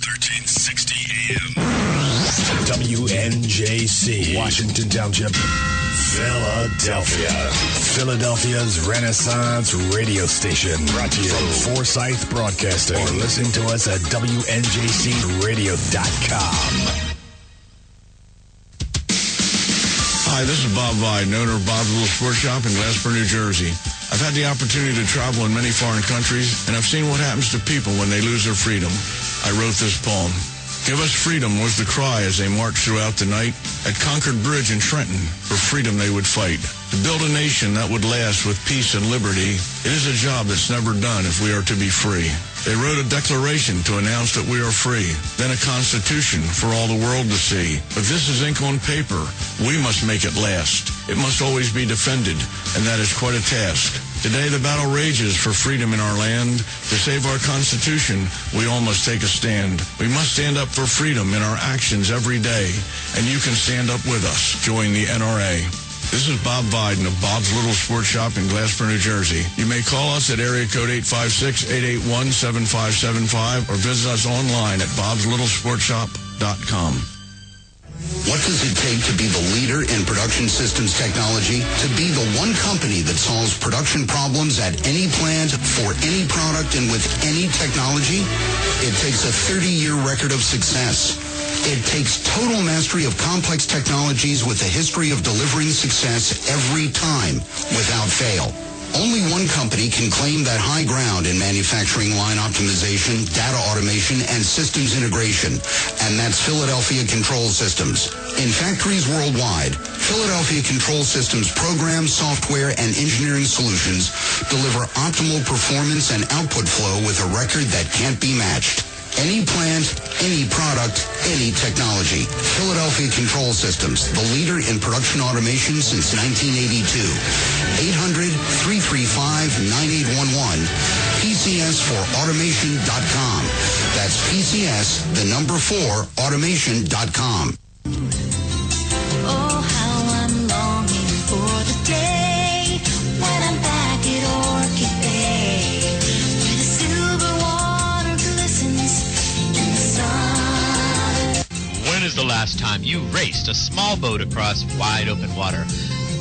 1360 AM. WNJC, Washington Township, Philadelphia. Philadelphia's Renaissance radio station. Brought to you from Forsyth Broadcasting. Or listen to us at WNJCradio.com. Hi, this is Bob Vide, owner of Bob's Little Sports Shop in Glasper, New Jersey. I've had the opportunity to travel in many foreign countries, and I've seen what happens to people when they lose their freedom. I wrote this poem. Give us freedom was the cry as they marched throughout the night. At Concord Bridge in Trenton, for freedom they would fight. To build a nation that would last with peace and liberty, it is a job that's never done if we are to be free. They wrote a declaration to announce that we are free, then a constitution for all the world to see. But this is ink on paper. We must make it last. It must always be defended, and that is quite a task. Today the battle rages for freedom in our land. To save our Constitution, we all must take a stand. We must stand up for freedom in our actions every day, and you can stand up with us. Join the NRA. This is Bob Biden of Bob's Little Sports Shop in Glasper, New Jersey. You may call us at area code 856-881-7575 or visit us online at bobslittle.sportshop.com. What does it take to be the leader in production systems technology? To be the one company that solves production problems at any plant, for any product, and with any technology? It takes a 30-year record of success. It takes total mastery of complex technologies with a history of delivering success every time without fail. Only one company can claim that high ground in manufacturing line optimization, data automation, and systems integration, and that's Philadelphia Control Systems. In factories worldwide, Philadelphia Control Systems programs, software, and engineering solutions deliver optimal performance and output flow with a record that can't be matched. Any plant, any product, any technology. Philadelphia Control Systems, the leader in production automation since 1982. 800-335-9811. PCS4automation.com. That's PCS, the number 4, automation.com. Oh, how I'm longing for the day when I'm back at Orchid Bay, where the silver water glistens in the sun. When is the last time you raced a small boat across wide open water?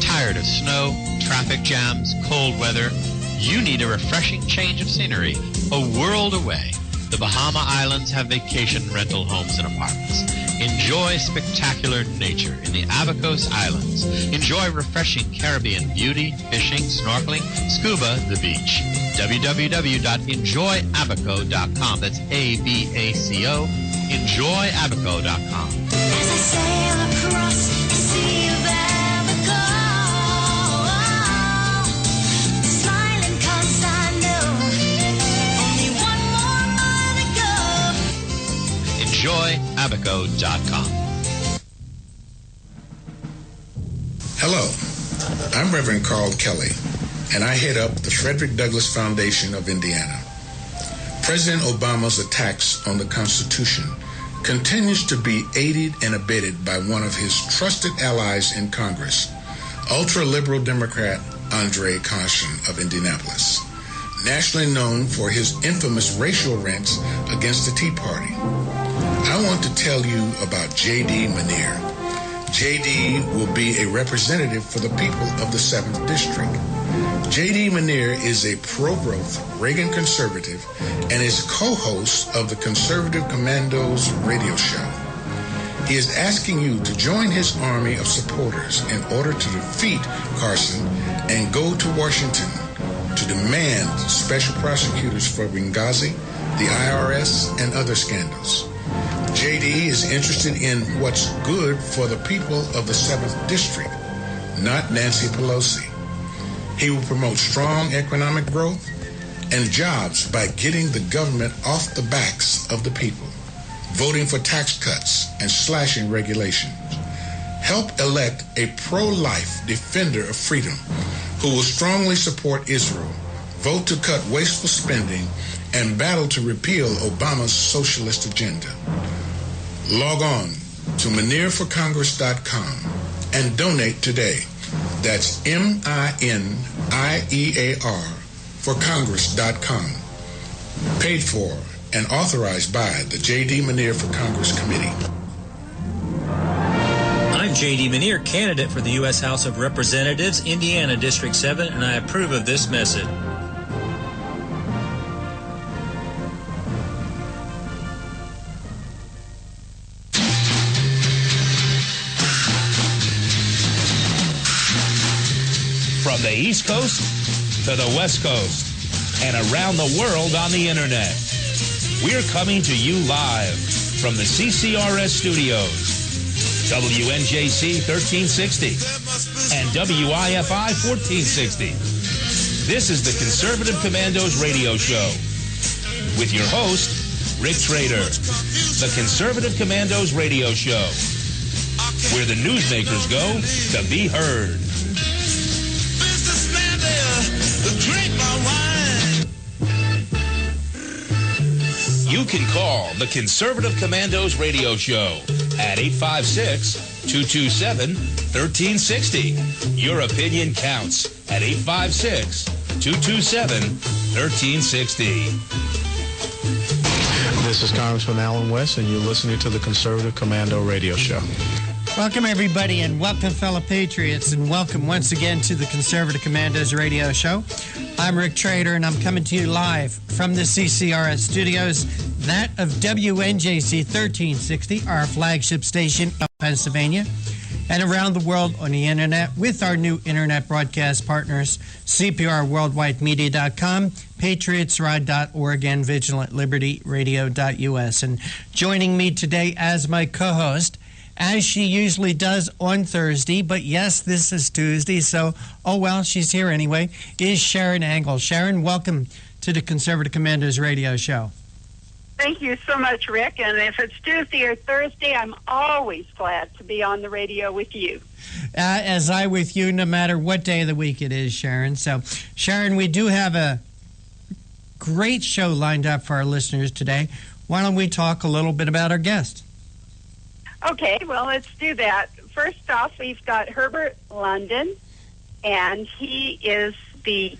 Tired of snow, traffic jams, cold weather? You need a refreshing change of scenery, a world away. The Bahama Islands have vacation rental homes and apartments. Enjoy spectacular nature in the Abacos Islands. Enjoy refreshing Caribbean beauty, fishing, snorkeling, scuba, the beach. www.enjoyabaco.com. That's ABACO. Enjoyabaco.com. As I sail across the sea of Abaco, smiling 'cause I know only one more mile to go. Enjoyabaco.com. Hello, I'm Reverend Carl Kelly, and I head up the Frederick Douglass Foundation of Indiana. President Obama's attacks on the Constitution continues to be aided and abetted by one of his trusted allies in Congress, ultra-liberal Democrat Andre Caution of Indianapolis, nationally known for his infamous racial rants against the Tea Party. I want to tell you about J.D. Manier. J.D. will be a representative for the people of the 7th District. J.D. Manier is a pro-growth Reagan conservative and is co-host of the conservative Commandos Radio show. He is asking you to join his army of supporters in order to defeat Carson and go to Washington to demand special prosecutors for Benghazi, the IRS, and other scandals. J.D. is interested in what's good for the people of the 7th District, not Nancy Pelosi. He will promote strong economic growth and jobs by getting the government off the backs of the people, voting for tax cuts and slashing regulations. Help elect a pro-life defender of freedom who will strongly support Israel, vote to cut wasteful spending, and battle to repeal Obama's socialist agenda. Log on to ManierForCongress.com and donate today. That's MINIEAR for Congress.com. Paid for and authorized by the J.D. Manier for Congress Committee. I'm J.D. Manier, candidate for the U.S. House of Representatives, Indiana District 7, and I approve of this message. From the East Coast to the West Coast and around the world on the Internet, we're coming to you live from the CCRS studios, WNJC 1360 and WIFI 1460. This is the Conservative Commandos radio show with your host, Rick Trader. The Conservative Commandos radio show, where the newsmakers go to be heard. You can call the Conservative Commandos radio show at 856-227-1360. Your opinion counts at 856-227-1360. This is Congressman Alan West, and you're listening to the Conservative Commando radio show. Welcome, everybody, and welcome, fellow patriots, and welcome once again to the Conservative Commandos radio show. I'm Rick Trader, and I'm coming to you live from the CCRS studios, that of WNJC 1360, our flagship station in Pennsylvania, and around the world on the Internet with our new Internet broadcast partners, CPRWorldwideMedia.com, PatriotsRide.org, and VigilantLibertyRadio.us. And joining me today as my co-host, as she usually does on Thursday, but yes, this is Tuesday, so, oh well, she's here anyway, is Sharon Angle. Sharon, welcome to the Conservative Commandos radio show. Thank you so much, Rick, and if it's Tuesday or Thursday, I'm always glad to be on the radio with you. As I with you, no matter what day of the week it is, Sharon. So, Sharon, we do have a great show lined up for our listeners today. Why don't we talk a little bit about our guest? Okay, well, let's do that. First off, we've got Herbert London, and he is the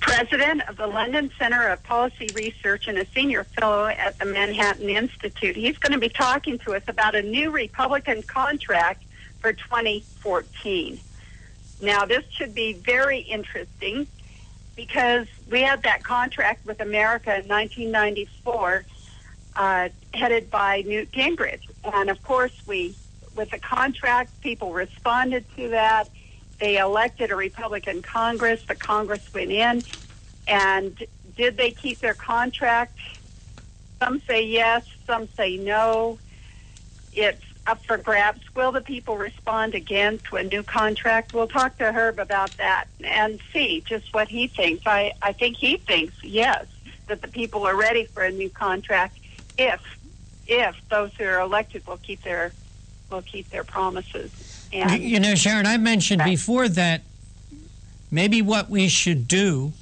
president of the London Center of Policy Research and a senior fellow at the Manhattan Institute. He's going to be talking to us about a new Republican contract for 2014. Now, this should be very interesting because we had that contract with America in 1994, headed by Newt Gingrich. And, of course, with the contract, people responded to that. They elected a Republican Congress. The Congress went in. And did they keep their contract? Some say yes. Some say no. It's up for grabs. Will the people respond again to a new contract? We'll talk to Herb about that and see just what he thinks. I think he thinks, yes, that the people are ready for a new contract if those who are elected will keep their promises. And you know, Sharon, I mentioned before that maybe what we should do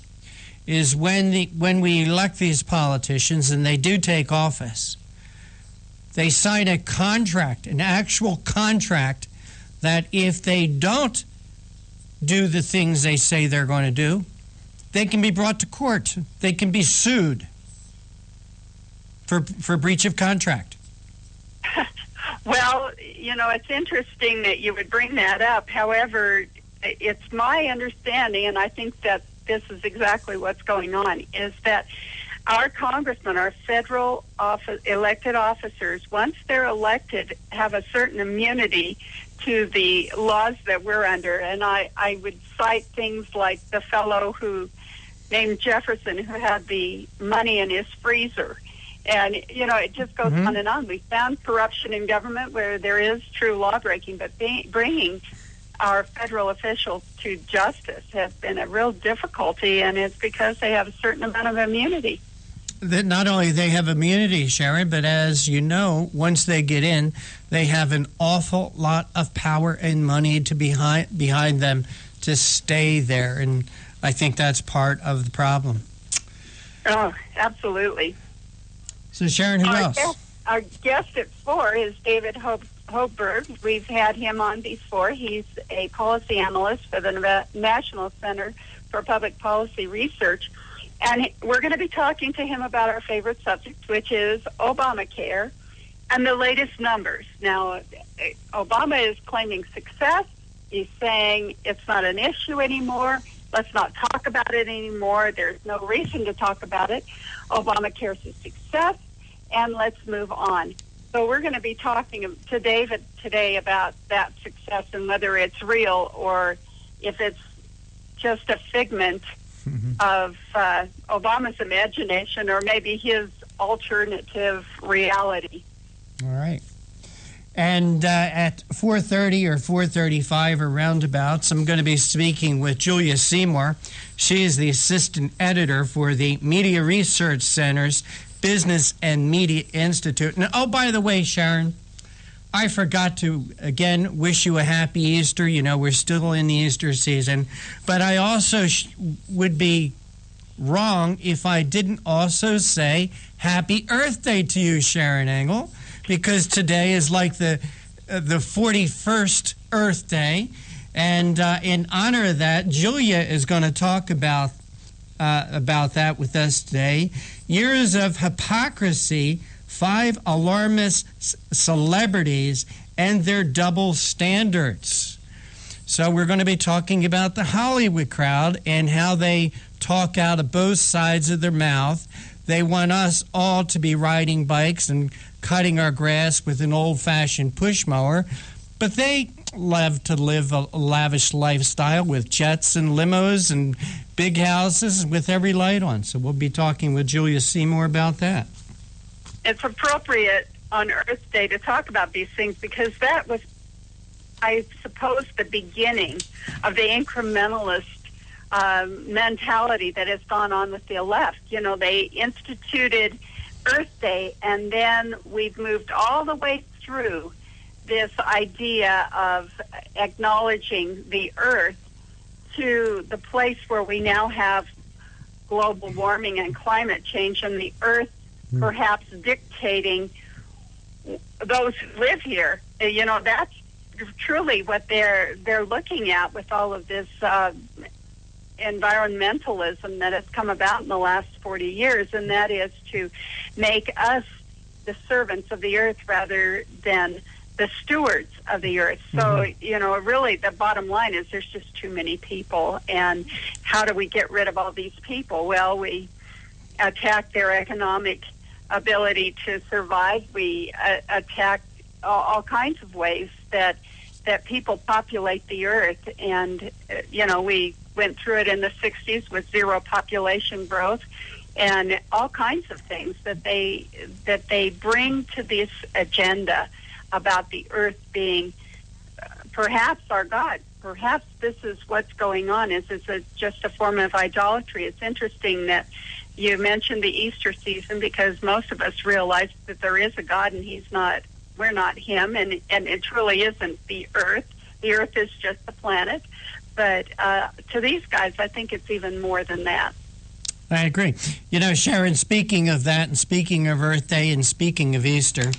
is when we elect these politicians and they do take office, they sign a contract, an actual contract, that if they don't do the things they say they're going to do, they can be brought to court. They can be sued for breach of contract. Well, you know, it's interesting that you would bring that up. However, it's my understanding, and I think that this is exactly what's going on, is that our congressmen, our federal elected officers, once they're elected, have a certain immunity to the laws that we're under. And I would cite things like the fellow who named Jefferson, who had the money in his freezer. And, you know, it just goes on and on. We found corruption in government where there is true lawbreaking, but bringing our federal officials to justice has been a real difficulty, and it's because they have a certain amount of immunity. That not only they have immunity, Sharon, but as you know, once they get in, they have an awful lot of power and money to behind them to stay there, and I think that's part of the problem. Oh, absolutely. So, Sharon, who else? Our guest at 4 is David Hochberg. We've had him on before. He's a policy analyst for the National Center for Public Policy Research. And we're going to be talking to him about our favorite subject, which is Obamacare and the latest numbers. Now, Obama is claiming success. He's saying it's not an issue anymore. Let's not talk about it anymore. There's no reason to talk about it. Obamacare's a success, and let's move on. So we're going to be talking to David today about that success and whether it's real or if it's just a figment of Obama's imagination or maybe his alternative reality. All right. And at 4:30 or 4:35 or roundabouts, I'm going to be speaking with Julia Seymour. She is the assistant editor for the Media Research Center's Business and Media Institute. And, oh, by the way, Sharon, I forgot to, again, wish you a happy Easter. You know, we're still in the Easter season. But I also would be wrong if I didn't also say Happy Earth Day to you, Sharon Engel, because today is like the 41st Earth Day. And in honor of that, Julia is going to talk about that with us today. Years of Hypocrisy, 5 alarmist celebrities and their double standards. So we're going to be talking about the Hollywood crowd and how they talk out of both sides of their mouth. They want us all to be riding bikes and cutting our grass with an old-fashioned push mower, but they love to live a lavish lifestyle with jets and limos and big houses with every light on. So we'll be talking with Julia Seymour about that. It's appropriate on Earth Day to talk about these things because that was, I suppose, the beginning of the incrementalist mentality that has gone on with the left. You know, they instituted Earth Day, and then we've moved all the way through this idea of acknowledging the Earth to the place where we now have global warming and climate change, and the Earth perhaps dictating those who live here. You know, that's truly what they're looking at with all of this environmentalism that has come about in the last 40 years, and that is to make us the servants of the earth rather than the stewards of the earth. So, you know, really the bottom line is there's just too many people, and how do we get rid of all these people? Well, we attack their economic ability to survive. We attack all kinds of ways that people populate the earth, and you know, we went through it in the 60s with zero population growth and all kinds of things that they bring to this agenda about the earth being perhaps our God. Perhaps this is what's going on, is just a form of idolatry. It's interesting that you mentioned the Easter season because most of us realize that there is a God and we're not him, and it truly isn't the earth. The earth is just the planet. But to these guys, I think it's even more than that. I agree. You know, Sharon, speaking of that and speaking of Earth Day and speaking of Easter,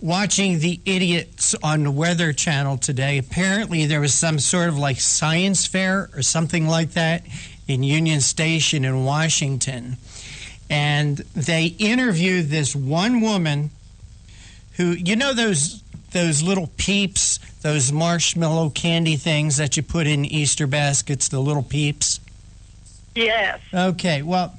watching the idiots on the Weather Channel today, apparently there was some sort of like science fair or something like that in Union Station in Washington. And they interviewed this one woman who, you know, those little Peeps, those marshmallow candy things that you put in Easter baskets, the little Peeps? Yes. Okay, well,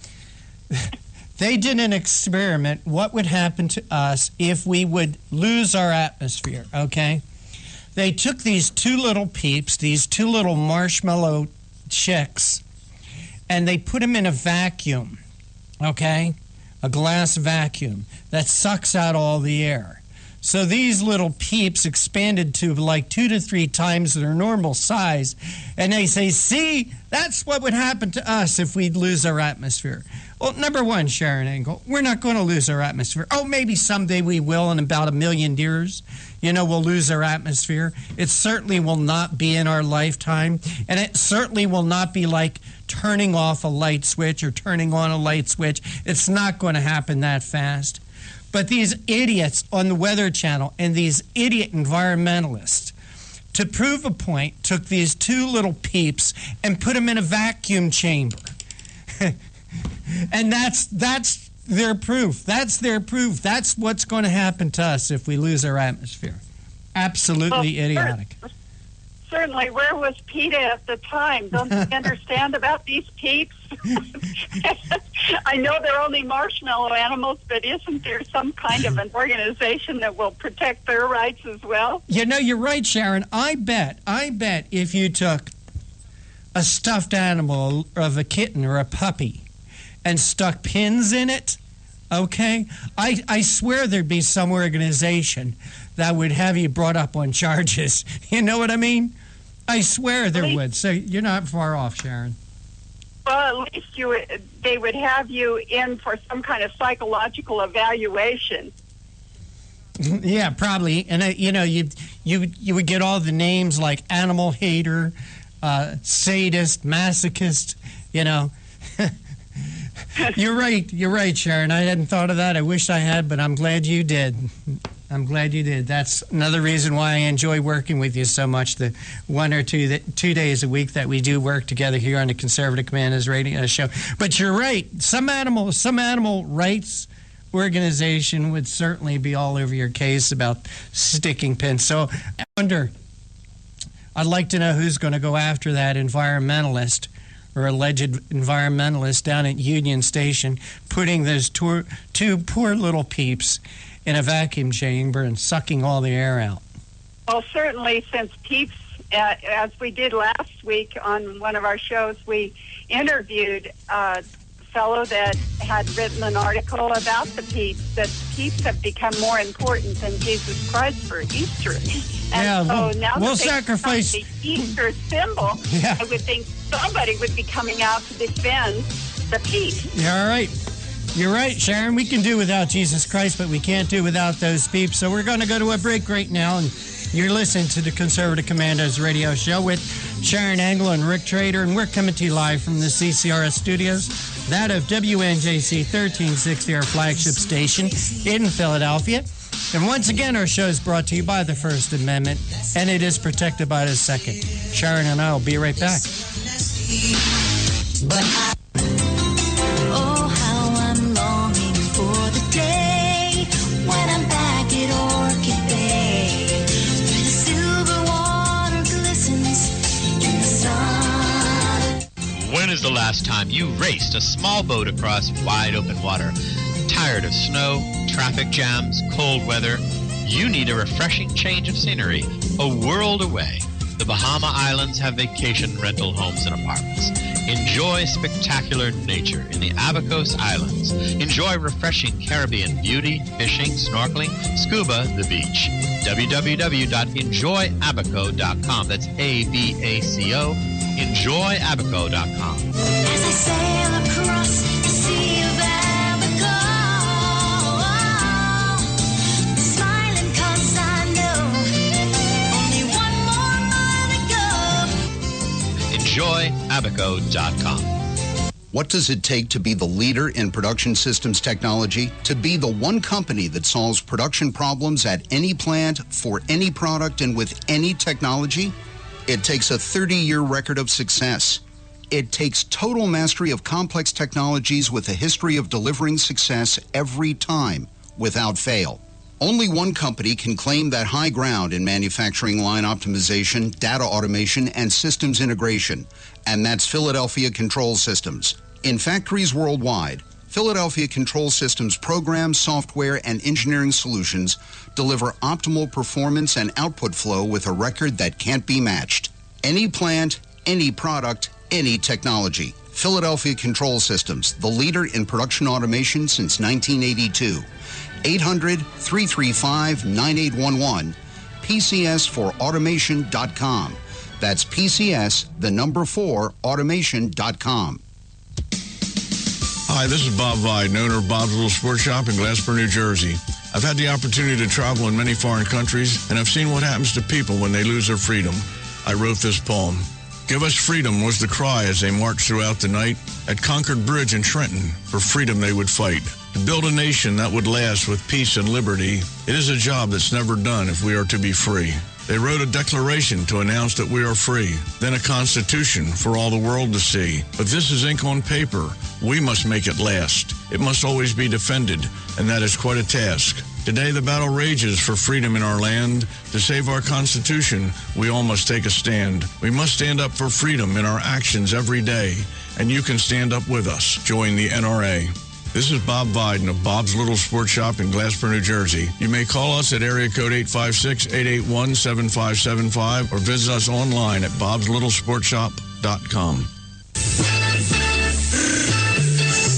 they did an experiment. What would happen to us if we would lose our atmosphere, okay? They took these 2 little Peeps, these 2 little marshmallow chicks, and they put them in a vacuum, okay? A glass vacuum that sucks out all the air. So these little Peeps expanded to like 2 to 3 times their normal size. And they say, see, that's what would happen to us if we'd lose our atmosphere. Well, number one, Sharon Engel, we're not going to lose our atmosphere. Oh, maybe someday we will in about 1,000,000 years. You know, we'll lose our atmosphere. It certainly will not be in our lifetime. And it certainly will not be like turning off a light switch or turning on a light switch. It's not going to happen that fast. But these idiots on the Weather Channel and these idiot environmentalists, to prove a point, took these 2 little Peeps and put them in a vacuum chamber. And that's their proof. That's their proof. That's what's going to happen to us if we lose our atmosphere. Absolutely idiotic. Certainly. Where was PETA at the time? Don't you understand about these peeps? I know they're only marshmallow animals, but isn't there some kind of an organization that will protect their rights as well? You know, you're right, Sharon. I bet if you took a stuffed animal of a kitten or a puppy and stuck pins in it, okay, I swear there'd be some organization that would have you brought up on charges. You know what I mean? I swear there would. So you're not far off, Sharon. Well, at least they would have you in for some kind of psychological evaluation. Yeah, probably. And you know, you would get all the names like animal hater, sadist, masochist. You know. You're right, Sharon. I hadn't thought of that. I wish I had, but I'm glad you did. That's another reason why I enjoy working with you so much. The 1 or 2 days a week that we do work together here on the Conservative Commandos Radio show. But you're right. Some animal rights organization would certainly be all over your case about sticking pins. So I wonder, I'd like to know who's going to go after that environmentalist or alleged environmentalist down at Union Station, putting those two poor little peeps in a vacuum chamber and sucking all the air out. Well, certainly, since peeps, as we did last week on one of our shows, we interviewed a fellow that had written an article about the peeps, that peeps have become more important than Jesus Christ for Easter. And so now we'll that sacrifice the Easter symbol, I would think somebody would be coming out to defend the peeps. Yeah, all right. You're right, Sharon. We can do without Jesus Christ, but we can't do without those peeps. So we're going to go to a break right now, and you're listening to the Conservative Commandos Radio Show with Sharon Angle and Rick Trader, and we're coming to you live from the CCRS studios, that of WNJC 1360, our flagship station in Philadelphia. And once again, our show is brought to you by the First Amendment, and it is protected by the Second. Sharon and I will be right back. Oh, how I'm longing for the day when I'm back at Orchid Bay, where the silver water glistens in the sun. When is the last time you raced a small boat across wide open water? Tired of snow, traffic jams, cold weather? You need a refreshing change of scenery, a world away. The Bahama Islands have vacation rental homes and apartments. Enjoy spectacular nature in the Abacos Islands. Enjoy refreshing Caribbean beauty, fishing, snorkeling, scuba, the beach. www.enjoyabaco.com. That's ABACO. Enjoyabaco.com. As I sail across the sea of Abaco, smiling 'cause I know only one more mile to go. Enjoyabaco.com. What does it take to be the leader in production systems technology? To be the one company that solves production problems at any plant, for any product, and with any technology? It takes a 30-year record of success. It takes total mastery of complex technologies with a history of delivering success every time, without fail. Only one company can claim that high ground in manufacturing line optimization, data automation, and systems integration, and that's Philadelphia Control Systems. In factories worldwide, Philadelphia Control Systems programs, software, and engineering solutions deliver optimal performance and output flow with a record that can't be matched. Any plant, any product, any technology. Philadelphia Control Systems, the leader in production automation since 1982. 800-335-9811, PCS4automation.com. That's PCS4automation.com. Hi, this is Bob Vide, owner of Bob's Little Sports Shop in Glasper, New Jersey. I've had the opportunity to travel in many foreign countries, and I've seen what happens to people when they lose their freedom. I wrote this poem. Give us freedom was the cry as they marched throughout the night. At Concord Bridge in Trenton, for freedom they would fight. To build a nation that would last with peace and liberty, it is a job that's never done if we are to be free. They wrote a declaration to announce that we are free, then a constitution for all the world to see. But this is ink on paper. We must make it last. It must always be defended, and that is quite a task. Today, the battle rages for freedom in our land. To save our Constitution, we all must take a stand. We must stand up for freedom in our actions every day, and you can stand up with us. Join the NRA. This is Bob Biden of Bob's Little Sports Shop in Glasper, New Jersey. You may call us at area code 856-881-7575 or visit us online at bobslittle.sportshop.com.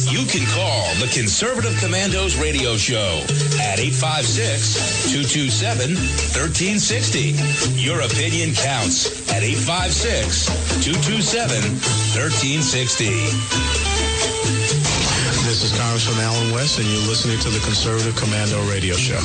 You can call the Conservative Commandos radio show at 856-227-1360. Your opinion counts at 856-227-1360. This is Congressman Alan West, and you're listening to the Conservative Commando Radio Show.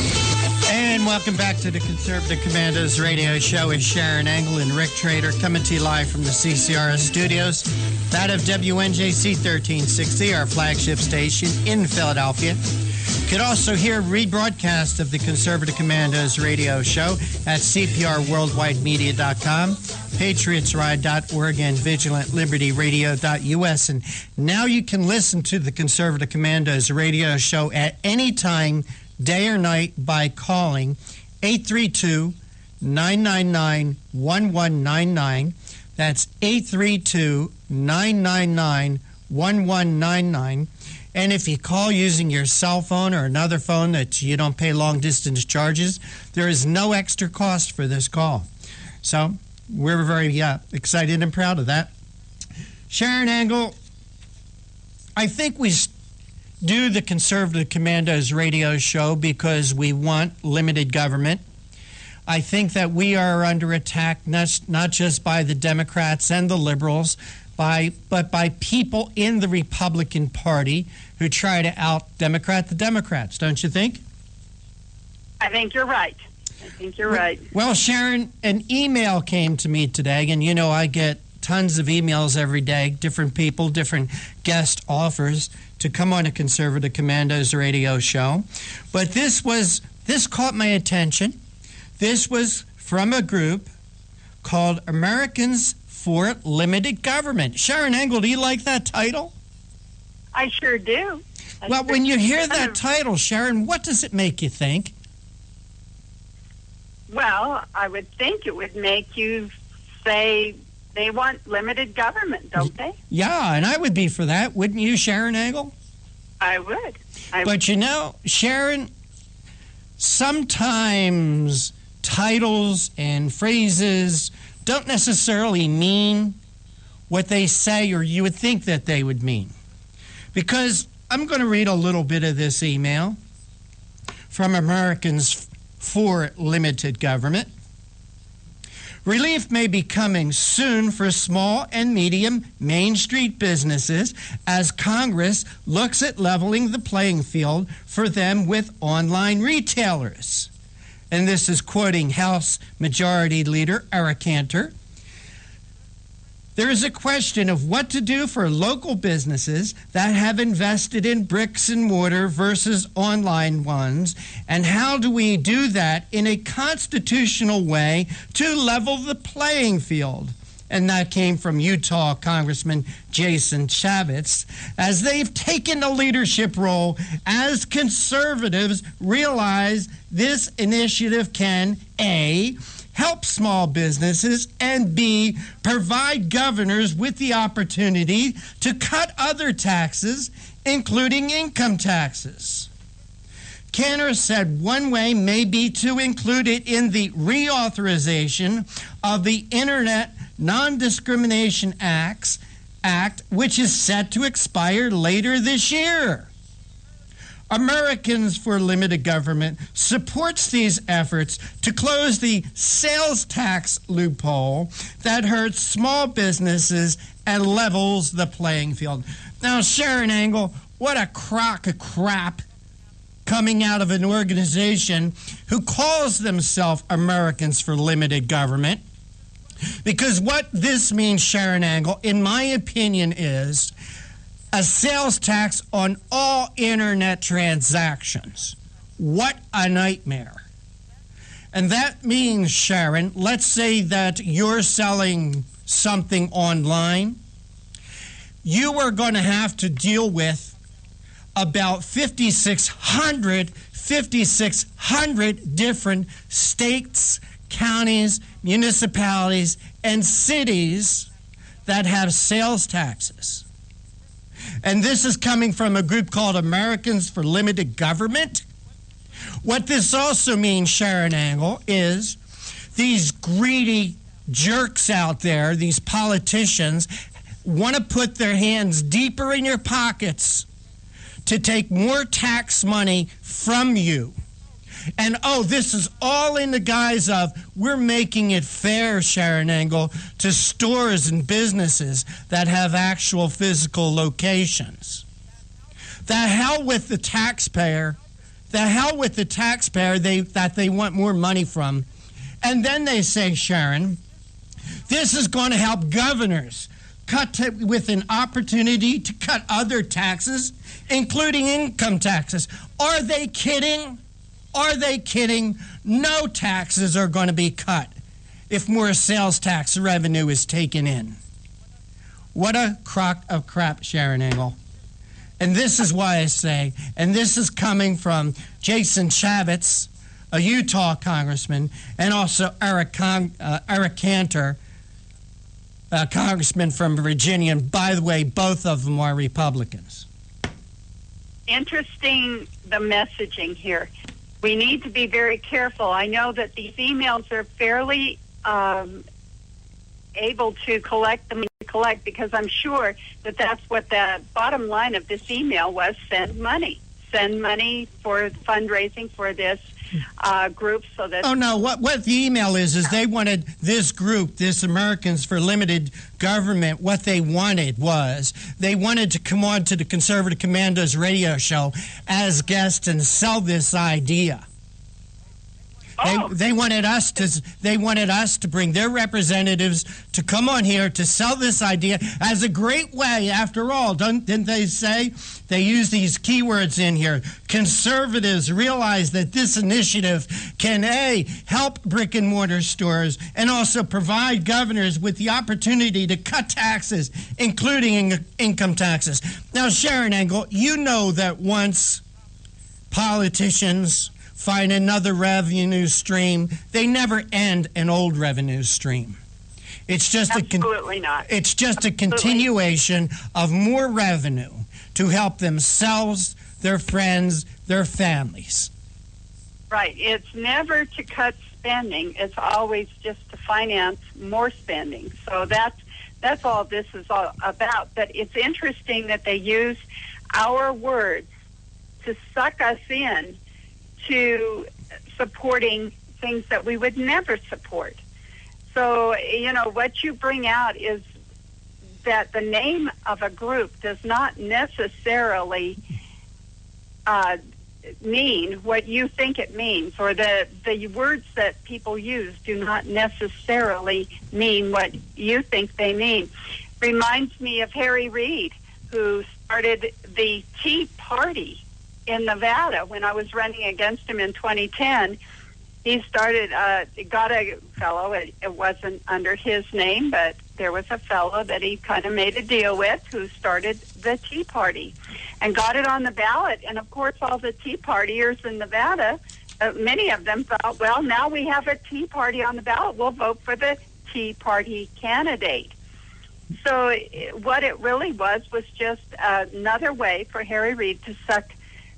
And welcome back to the Conservative Commandos Radio Show with Sharon Engel and Rick Trader, coming to you live from the CCRS studios, that of WNJC 1360, our flagship station in Philadelphia. You could also hear rebroadcast of the Conservative Commandos Radio Show at CPRWorldwideMedia.com, PatriotsRide.org, and VigilantLibertyRadio.us. And now you can listen to the Conservative Commandos Radio Show at any time, day or night, by calling 832-999-1199. That's 832-999-1199. And if you call using your cell phone or another phone that you don't pay long-distance charges, there is no extra cost for this call. So we're very excited and proud of that. Sharon Engel, I think we do the Conservative Commandos Radio Show because we want limited government. I think that we are under attack not just by the Democrats and the liberals, but by people in the Republican Party who try to out-Democrat the Democrats, don't you think? I think you're right. Well, Sharon, an email came to me today, and you know I get tons of emails every day, different people, different guest offers to come on a Conservative Commandos Radio Show. But this caught my attention. This was from a group called Americans for Limited Government. Sharon Engel, do you like that title? I sure do. Well, when you hear that title, Sharon, what does it make you think? Well, I would think it would make you say they want limited government, don't they? Yeah, and I would be for that. Wouldn't you, Sharon Engel? I would. But you know, Sharon, sometimes titles and phrases don't necessarily mean what they say or you would think that they would mean. Because I'm going to read a little bit of this email from Americans for Limited Government. Relief may be coming soon for small and medium Main Street businesses as Congress looks at leveling the playing field for them with online retailers. And this is quoting House Majority Leader Eric Cantor. There is a question of what to do for local businesses that have invested in bricks and mortar versus online ones, and how do we do that in a constitutional way to level the playing field? And that came from Utah Congressman Jason Chavez, as they've taken a leadership role as conservatives realize this initiative can, A, help small businesses, and B, provide governors with the opportunity to cut other taxes, including income taxes. Cantor said one way may be to include it in the reauthorization of the Internet Non-Discrimination Act, which is set to expire later this year. Americans for Limited Government supports these efforts to close the sales tax loophole that hurts small businesses and levels the playing field. Now, Sharon Engel, what a crock of crap coming out of an organization who calls themselves Americans for Limited Government. Because what this means, Sharon Engel, in my opinion, is a sales tax on all internet transactions. What a nightmare. And that means, Sharon, let's say that you're selling something online. You are going to have to deal with about 5,600 different states, counties, municipalities, and cities that have sales taxes. And this is coming from a group called Americans for Limited Government. What this also means, Sharon Angle, is these greedy jerks out there, these politicians, want to put their hands deeper in your pockets to take more tax money from you. And, this is all in the guise of we're making it fair, Sharon Angle, to stores and businesses that have actual physical locations. The hell with the taxpayer. The hell with the taxpayer that they want more money from. And then they say, Sharon, this is going to help governors with an opportunity to cut other taxes, including income taxes. Are they kidding? Are they kidding? No taxes are going to be cut if more sales tax revenue is taken in. What a crock of crap, Sharon Angle. And this is why I say, and this is coming from Jason Chavez, a Utah congressman, and also Eric Cantor, a congressman from Virginia. And by the way, both of them are Republicans. Interesting, the messaging here. We need to be very careful. I know that these emails are fairly able to collect them, because I'm sure that that's what the bottom line of this email was: send money for fundraising for this group. So that what the email is they wanted this group, this Americans for Limited Government, what they wanted was they wanted to come on to the Conservative Commandos radio show as guests and sell this idea. They wanted us to bring their representatives to come on here to sell this idea as a great way. After all, didn't they say? They use these keywords in here. Conservatives realize that this initiative can help brick and mortar stores and also provide governors with the opportunity to cut taxes, including income taxes. Now, Sharon Angle, you know that once politicians find another revenue stream, they never end an old revenue stream. It's just absolutely not. It's just a continuation of more revenue to help themselves, their friends, their families. Right. It's never to cut spending. It's always just to finance more spending. So that's all this is all about. But it's interesting that they use our words to suck us in to supporting things that we would never support. So, what you bring out is that the name of a group does not necessarily mean what you think it means, or the words that people use do not necessarily mean what you think they mean. Reminds me of Harry Reid, who started the Tea Party in Nevada when I was running against him in 2010. He started, got a fellow, it wasn't under his name, but there was a fellow that he kind of made a deal with who started the Tea Party and got it on the ballot. And of course, all the Tea Partiers in Nevada, many of them thought, well, now we have a Tea Party on the ballot, we'll vote for the Tea Party candidate. So what it really was just another way for Harry Reid to suck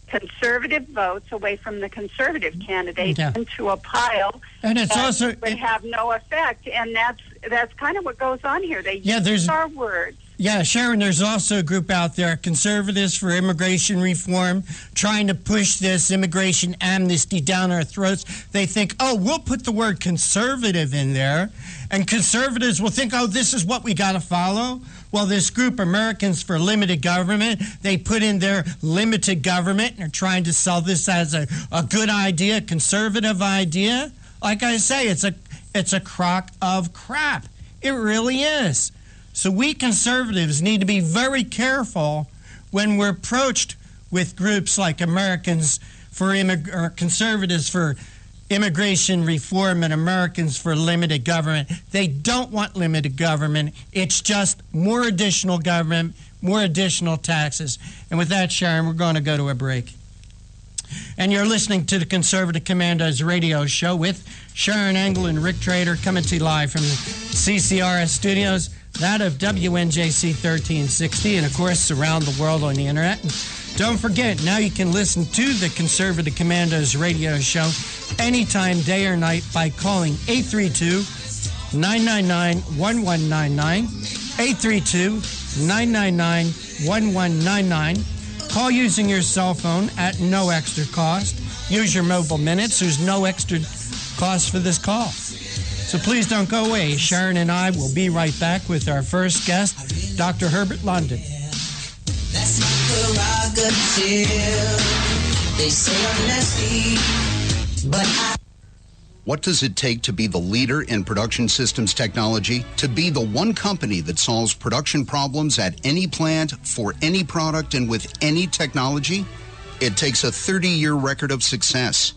conservative votes away from the conservative candidate into a pile, and it's also would have no effect. And that's kind of what goes on here. They use our words. Yeah, Sharon, there's also a group out there, Conservatives for Immigration Reform, trying to push this immigration amnesty down our throats. They think, we'll put the word conservative in there, and conservatives will think, this is what we got to follow. Well, this group, Americans for Limited Government, they put in their limited government and are trying to sell this as a good idea, conservative idea. Like I say, it's a crock of crap. It really is. So we conservatives need to be very careful when we're approached with groups like Americans for or Conservatives for immigration reform and Americans for limited government. They don't want limited government. It's just more additional government, more additional taxes. And with that, Sharon, we're going to go to a break. And you're listening to the Conservative Commandos radio show with Sharon Engel and Rick Trader, coming to you live from the CCRS studios, that of WNJC 1360, and of course around the world on the internet. And don't forget, now you can listen to the Conservative Commandos radio show anytime, day or night, by calling 832-999-1199, 832-999-1199. Call using your cell phone at no extra cost. Use your mobile minutes. There's no extra cost for this call. So please don't go away. Sharon and I will be right back with our first guest, Dr. Herbert London. That's my prerogative. They say I'm nasty, but What does it take to be the leader in production systems technology? To be the one company that solves production problems at any plant, for any product, and with any technology? It takes a 30-year record of success.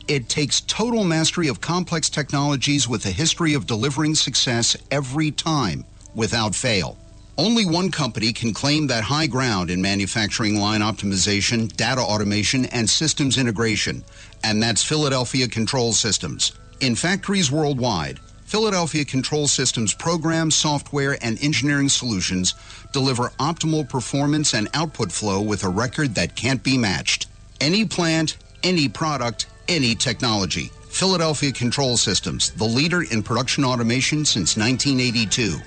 It takes total mastery of complex technologies with a history of delivering success every time, without fail. Only one company can claim that high ground in manufacturing line optimization, data automation, and systems integration, and that's Philadelphia Control Systems. In factories worldwide, Philadelphia Control Systems programs, software, and engineering solutions deliver optimal performance and output flow with a record that can't be matched. Any plant, any product, any technology. Philadelphia Control Systems, the leader in production automation since 1982.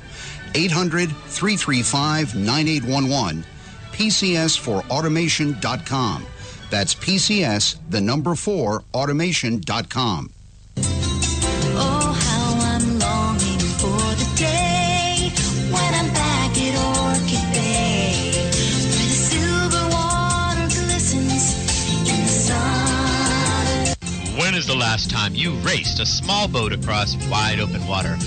800-335-9811, PCS4automation.com. That's PCS, the number 4, automation.com. Oh, how I'm longing for the day when I'm back at Orchid Bay, where the silver water glistens in the sun. When is the last time you raced a small boat across wide open water?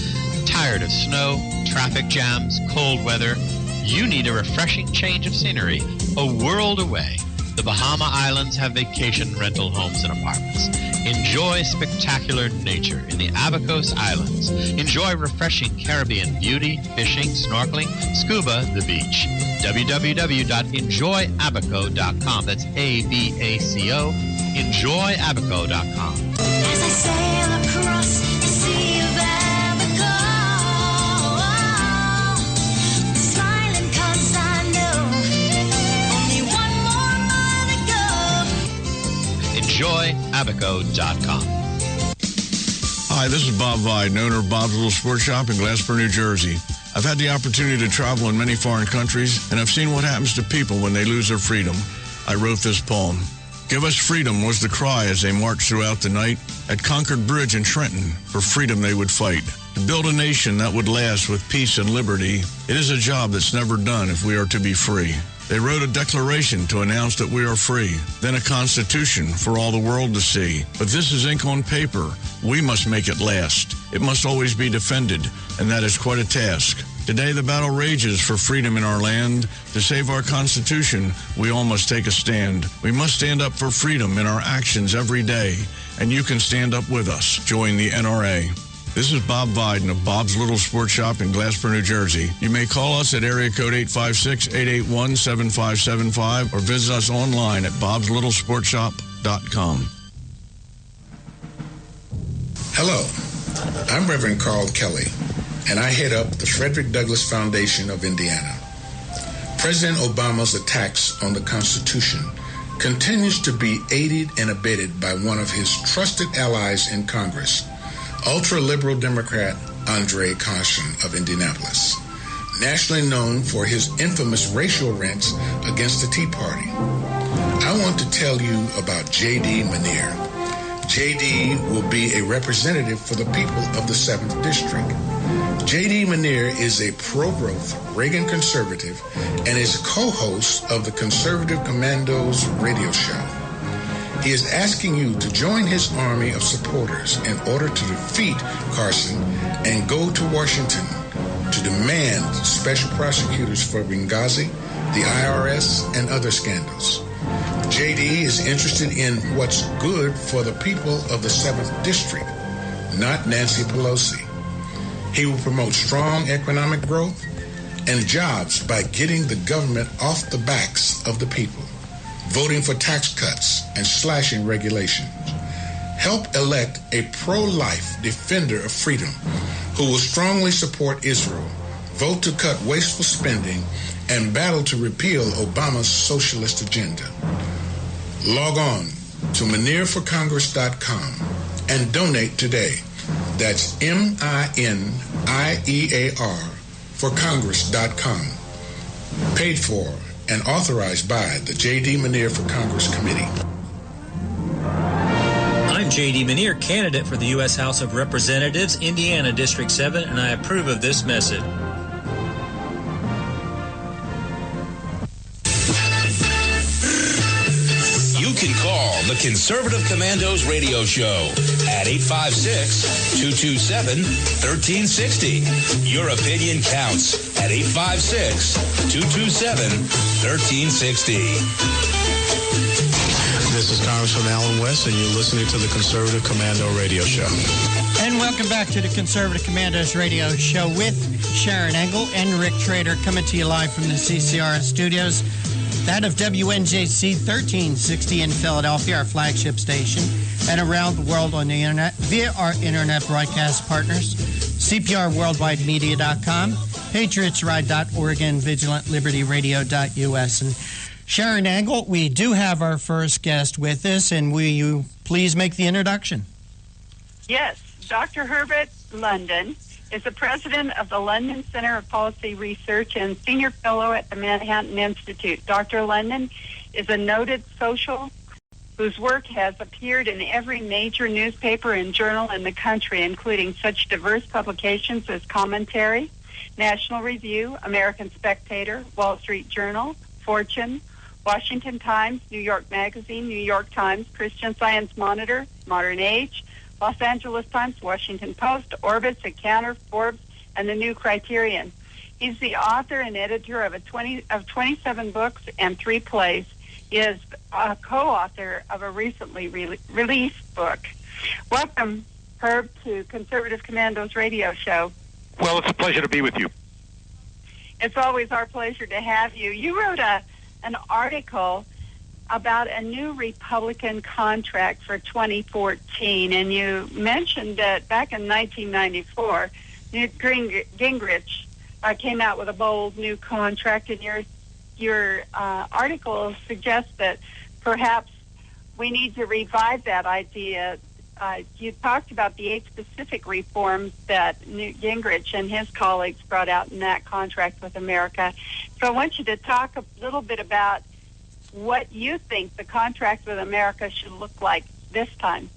Tired of snow, traffic jams, cold weather? You need a refreshing change of scenery, a world away. The Bahama Islands have vacation rental homes and apartments. Enjoy spectacular nature in the Abacos Islands. Enjoy refreshing Caribbean beauty, fishing, snorkeling, scuba, the beach. www.enjoyabaco.com. That's ABACO. Enjoyabaco.com. As I sail across the sea of Abaco, smiling 'cause I know only one more mile to go. Enjoyabaco.com. Hi, this is Bob Viden, owner of Bob's Little Sports Shop in Glasper, New Jersey. I've had the opportunity to travel in many foreign countries, and I've seen what happens to people when they lose their freedom. I wrote this poem. Give us freedom was the cry as they marched throughout the night. At Concord Bridge in Trenton, for freedom they would fight. To build a nation that would last with peace and liberty, it is a job that's never done if we are to be free. They wrote a declaration to announce that we are free, then a constitution for all the world to see. But this is ink on paper. We must make it last. It must always be defended, and that is quite a task. Today the battle rages for freedom in our land. To save our Constitution, we all must take a stand. We must stand up for freedom in our actions every day, and you can stand up with us. Join the NRA. This is Bob Viden of Bob's Little Sports Shop in Glasper, New Jersey. You may call us at area code 856-881-7575 or visit us online at bobslittle.sportshop.com. Hello, I'm Reverend Carl Kelly, and I head up the Frederick Douglass Foundation of Indiana. President Obama's attacks on the Constitution continues to be aided and abetted by one of his trusted allies in Congress, ultra-liberal Democrat Andre Caution of Indianapolis, nationally known for his infamous racial rants against the Tea Party. I want to tell you about J.D. Manier. J.D. will be a representative for the people of the 7th District. J.D. Manier is a pro-growth Reagan conservative and is co-host of the Conservative Commandos Radio show. He is asking you to join his army of supporters in order to defeat Carson and go to Washington to demand special prosecutors for Benghazi, the IRS, and other scandals. JD is interested in what's good for the people of the 7th District, not Nancy Pelosi. He will promote strong economic growth and jobs by getting the government off the backs of the people, voting for tax cuts and slashing regulations. Help elect a pro-life defender of freedom who will strongly support Israel, vote to cut wasteful spending, and battle to repeal Obama's socialist agenda. Log on to MinierForCongress.com and donate today. That's MINIEAR for Congress.com. Paid for and authorized by the J.D. Minier for Congress Committee. I'm J.D. Minier, candidate for the U.S. House of Representatives, Indiana District 7, and I approve of this message. You can call the Conservative Commandos radio show at 856-227-1360. Your opinion counts at 856-227-1360. This is Congressman Alan West, and you're listening to the Conservative Commando Radio Show. And welcome back to the Conservative Commandos Radio Show with Sharon Engel and Rick Trader, coming to you live from the CCRS studios. That of WNJC 1360 in Philadelphia, our flagship station, and around the world on the internet via our internet broadcast partners, CPRWorldwideMedia.com, PatriotsRide.org, and VigilantLibertyRadio.us. And Sharon Engel, we do have our first guest with us, and will you please make the introduction? Yes, Dr. Herbert London is the president of the London Center of Policy Research and senior fellow at the Manhattan Institute. Dr. London is a noted social whose work has appeared in every major newspaper and journal in the country, including such diverse publications as Commentary, National Review, American Spectator, Wall Street Journal, Fortune, Washington Times, New York Magazine, New York Times, Christian Science Monitor, Modern Age, Los Angeles Times, Washington Post, Orbis, Encounter, Forbes, and the New Criterion. He's the author and editor of 27 books and 3 plays. He is a co-author of a recently released book. Welcome, Herb, to Conservative Commandos Radio Show. Well, it's a pleasure to be with you. It's always our pleasure to have you. You wrote an article about a new Republican contract for 2014, and you mentioned that back in 1994, Newt Gingrich came out with a bold new contract, and your article suggests that perhaps we need to revive that idea. You talked about the 8 specific reforms that Newt Gingrich and his colleagues brought out in that contract with America. So I want you to talk a little bit about what you think the contract with America should look like this time.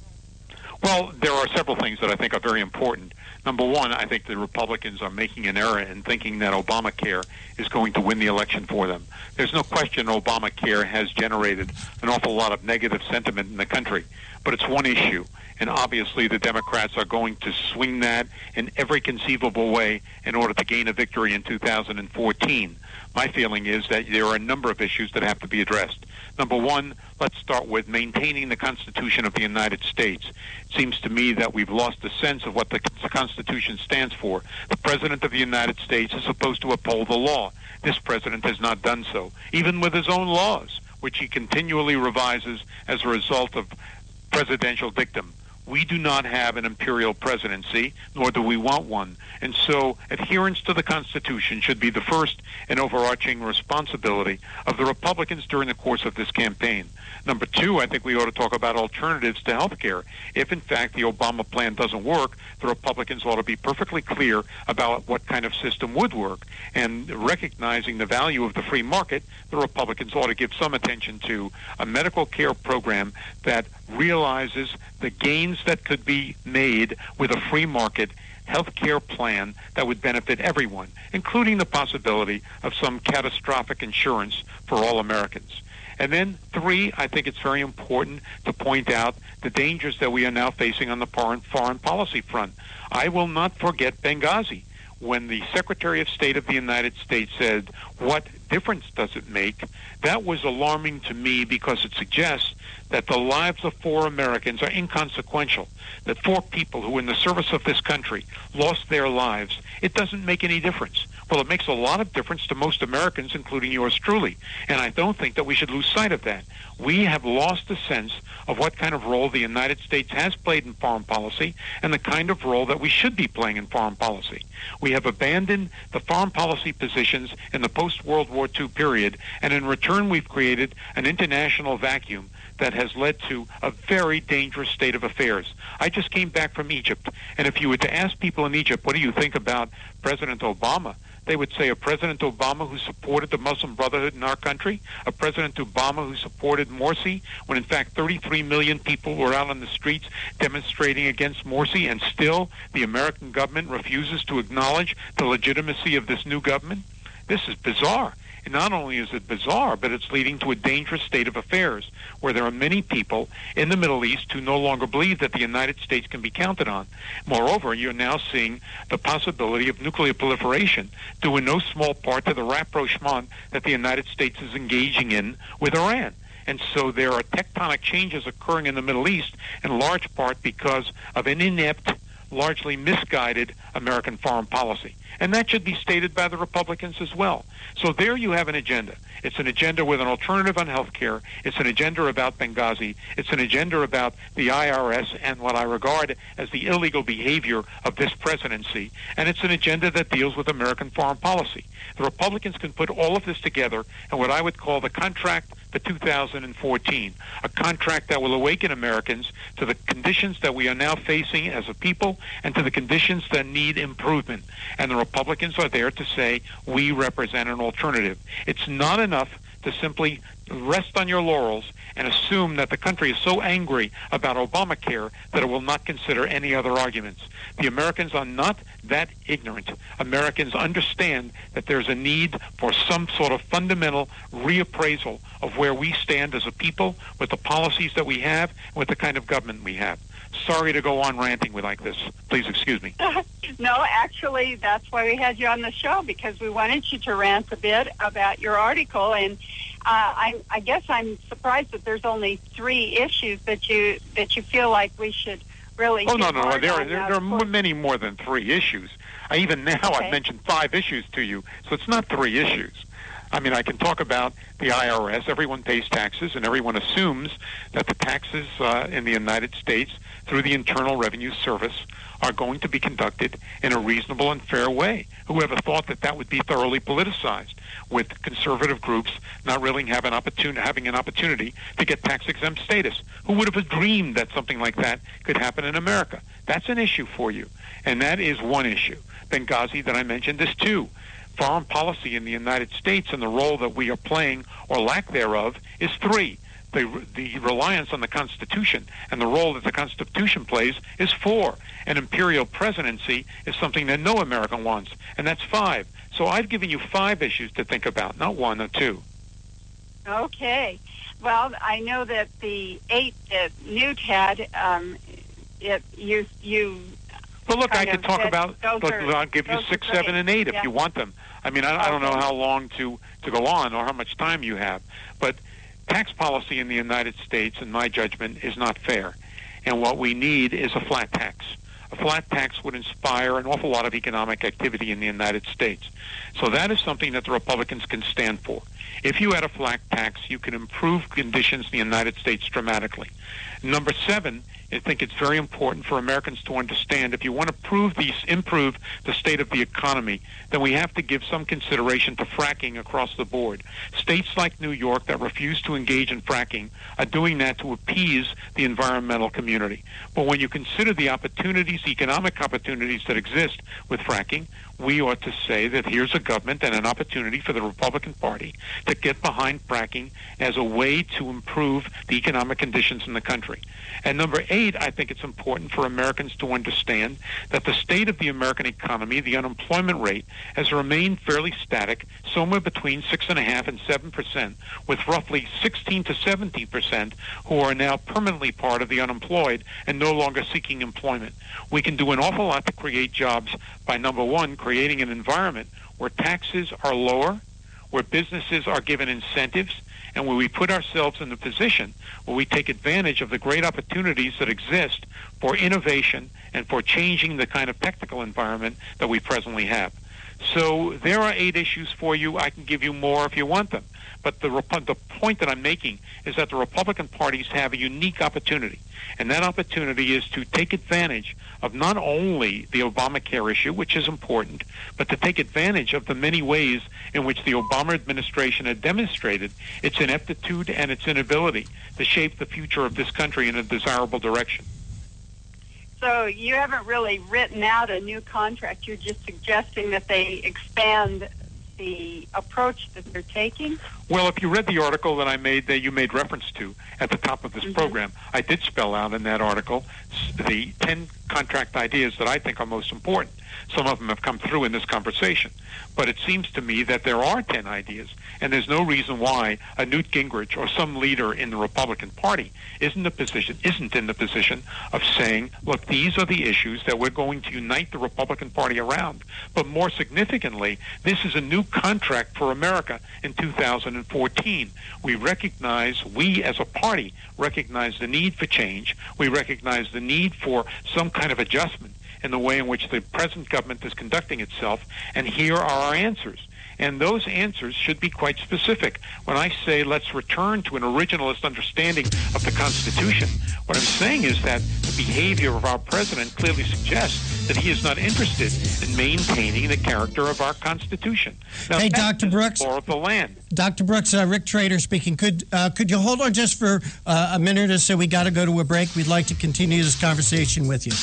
Well, there are several things that I think are very important. Number one, I think the Republicans are making an error in thinking that Obamacare is going to win the election for them. There's no question Obamacare has generated an awful lot of negative sentiment in the country, but it's one issue, and obviously the Democrats are going to swing that in every conceivable way in order to gain a victory in 2014. My feeling is that there are a number of issues that have to be addressed. Number one, let's start with maintaining the Constitution of the United States. It seems to me that we've lost a sense of what the Constitution stands for. The President of the United States is supposed to uphold the law. This President has not done so, even with his own laws, which he continually revises as a result of presidential dictum. We do not have an imperial presidency, nor do we want one. And so adherence to the Constitution should be the first and overarching responsibility of the Republicans during the course of this campaign. Number two, I think we ought to talk about alternatives to health care. If, in fact, the Obama plan doesn't work, the Republicans ought to be perfectly clear about what kind of system would work. And recognizing the value of the free market, the Republicans ought to give some attention to a medical care program that realizes the gains that could be made with a free market health care plan that would benefit everyone, including the possibility of some catastrophic insurance for all Americans. And then, three, I think it's very important to point out the dangers that we are now facing on the foreign policy front. I will not forget Benghazi, when the Secretary of State of the United States said, what difference does it make? That was alarming to me because it suggests that the lives of 4 Americans are inconsequential, that 4 people who in the service of this country lost their lives. It doesn't make any difference. Well, it makes a lot of difference to most Americans, including yours truly, and I don't think that we should lose sight of that. We have lost a sense of what kind of role the United States has played in foreign policy and the kind of role that we should be playing in foreign policy. We have abandoned the foreign policy positions in the post-World War II period, and in return we've created an international vacuum that has led to a very dangerous state of affairs. I just came back from Egypt, and if you were to ask people in Egypt, what do you think about President Obama? They would say a President Obama who supported the Muslim Brotherhood in our country, a President Obama who supported Morsi, when in fact 33 million people were out on the streets demonstrating against Morsi, and still the American government refuses to acknowledge the legitimacy of this new government. This is bizarre. And not only is it bizarre, but it's leading to a dangerous state of affairs where there are many people in the Middle East who no longer believe that the United States can be counted on. Moreover, you're now seeing the possibility of nuclear proliferation, due in no small part to the rapprochement that the United States is engaging in with Iran. And so there are tectonic changes occurring in the Middle East, in large part because of an inept, largely misguided American foreign policy. And that should be stated by the Republicans as well. So there you have an agenda. It's an agenda with an alternative on health care. It's an agenda about Benghazi. It's an agenda about the IRS and what I regard as the illegal behavior of this presidency. And it's an agenda that deals with American foreign policy. The Republicans can put all of this together in what I would call the contract for 2014, a contract that will awaken Americans to the conditions that we are now facing as a people and to the conditions that need improvement. And the Republicans are there to say, we represent an alternative. It's not enough to simply rest on your laurels and assume that the country is so angry about Obamacare that it will not consider any other arguments. The Americans are not that ignorant. Americans understand that there's a need for some sort of fundamental reappraisal of where we stand as a people, with the policies that we have, and with the kind of government we have. Sorry to go on ranting like this. Please excuse me. No, actually, that's why we had you on the show, because we wanted you to rant a bit about your article. And I guess I'm surprised that there's only 3 issues that you feel like we should really. Oh, no. There are many more than 3 issues. I've mentioned 5 issues to you, so it's not 3 issues. I mean, I can talk about the IRS. Everyone pays taxes, and everyone assumes that the taxes in the United States through the Internal Revenue Service are going to be conducted in a reasonable and fair way. Whoever thought that that would be thoroughly politicized, with conservative groups not really having an opportunity to get tax-exempt status? Who would have dreamed that something like that could happen in America? That's an issue for you, and that is one issue. Benghazi, that I mentioned, is 2. Foreign policy in the United States and the role that we are playing, or lack thereof, is 3. The reliance on the Constitution and the role that the Constitution plays is 4. An imperial presidency is something that no American wants, and that's 5. So I've given you 5 issues to think about, not 1 or 2. Okay. Well, I know that the 8 that Newt had, you. Well, look, I could talk about. I'll give you 6, 7, and 8 if you want them. I mean, I don't know how long to go on or how much time you have, but tax policy in the United States, in my judgment, is not fair. And what we need is a flat tax. A flat tax would inspire an awful lot of economic activity in the United States. So that is something that the Republicans can stand for. If you had a flat tax, you can improve conditions in the United States dramatically. Number 7, I think it's very important for Americans to understand, if you want to improve the state of the economy, then we have to give some consideration to fracking across the board. States like New York that refuse to engage in fracking are doing that to appease the environmental community. But when you consider the opportunities, economic opportunities that exist with fracking, we ought to say that here's a government and an opportunity for the Republican Party to get behind fracking as a way to improve the economic conditions in the country. And number 8, I think it's important for Americans to understand that the state of the American economy, the unemployment rate, has remained fairly static, somewhere between 6.5% and 7%, with roughly 16 to 17% who are now permanently part of the unemployed and no longer seeking employment. We can do an awful lot to create jobs by, number 1, creating an environment where taxes are lower, where businesses are given incentives and where we put ourselves in the position where we take advantage of the great opportunities that exist for innovation and for changing the kind of technical environment that we presently have. So there are 8 issues for you. I can give you more if you want them. But the point that I'm making is that the Republican parties have a unique opportunity, and that opportunity is to take advantage of not only the Obamacare issue, which is important, but to take advantage of the many ways in which the Obama administration had demonstrated its ineptitude and its inability to shape the future of this country in a desirable direction. So you haven't really written out a new contract. You're just suggesting that they expand the approach that they're taking? Well, if you read the article that I made, that you made reference to at the top of this program, I did spell out in that article the 10 contract ideas that I think are most important. Some of them have come through in this conversation. But it seems to me that there are 10 ideas, and there's no reason why a Newt Gingrich or some leader in the Republican Party isn't in the position of saying, look, these are the issues that we're going to unite the Republican Party around. But more significantly, this is a new contract for America in 2014. We as a party recognize the need for change. We recognize the need for some kind of adjustment in the way in which the present government is conducting itself, and here are our answers. And those answers should be quite specific. When I say let's return to an originalist understanding of the Constitution, what I'm saying is that the behavior of our president clearly suggests that he is not interested in maintaining the character of our Constitution. Now, hey, Dr. Brooks. Law of the land. Dr. Brooks, Rick Trader speaking. Could you hold on just for a minute or so? We got to go to a break. We'd like to continue this conversation with you.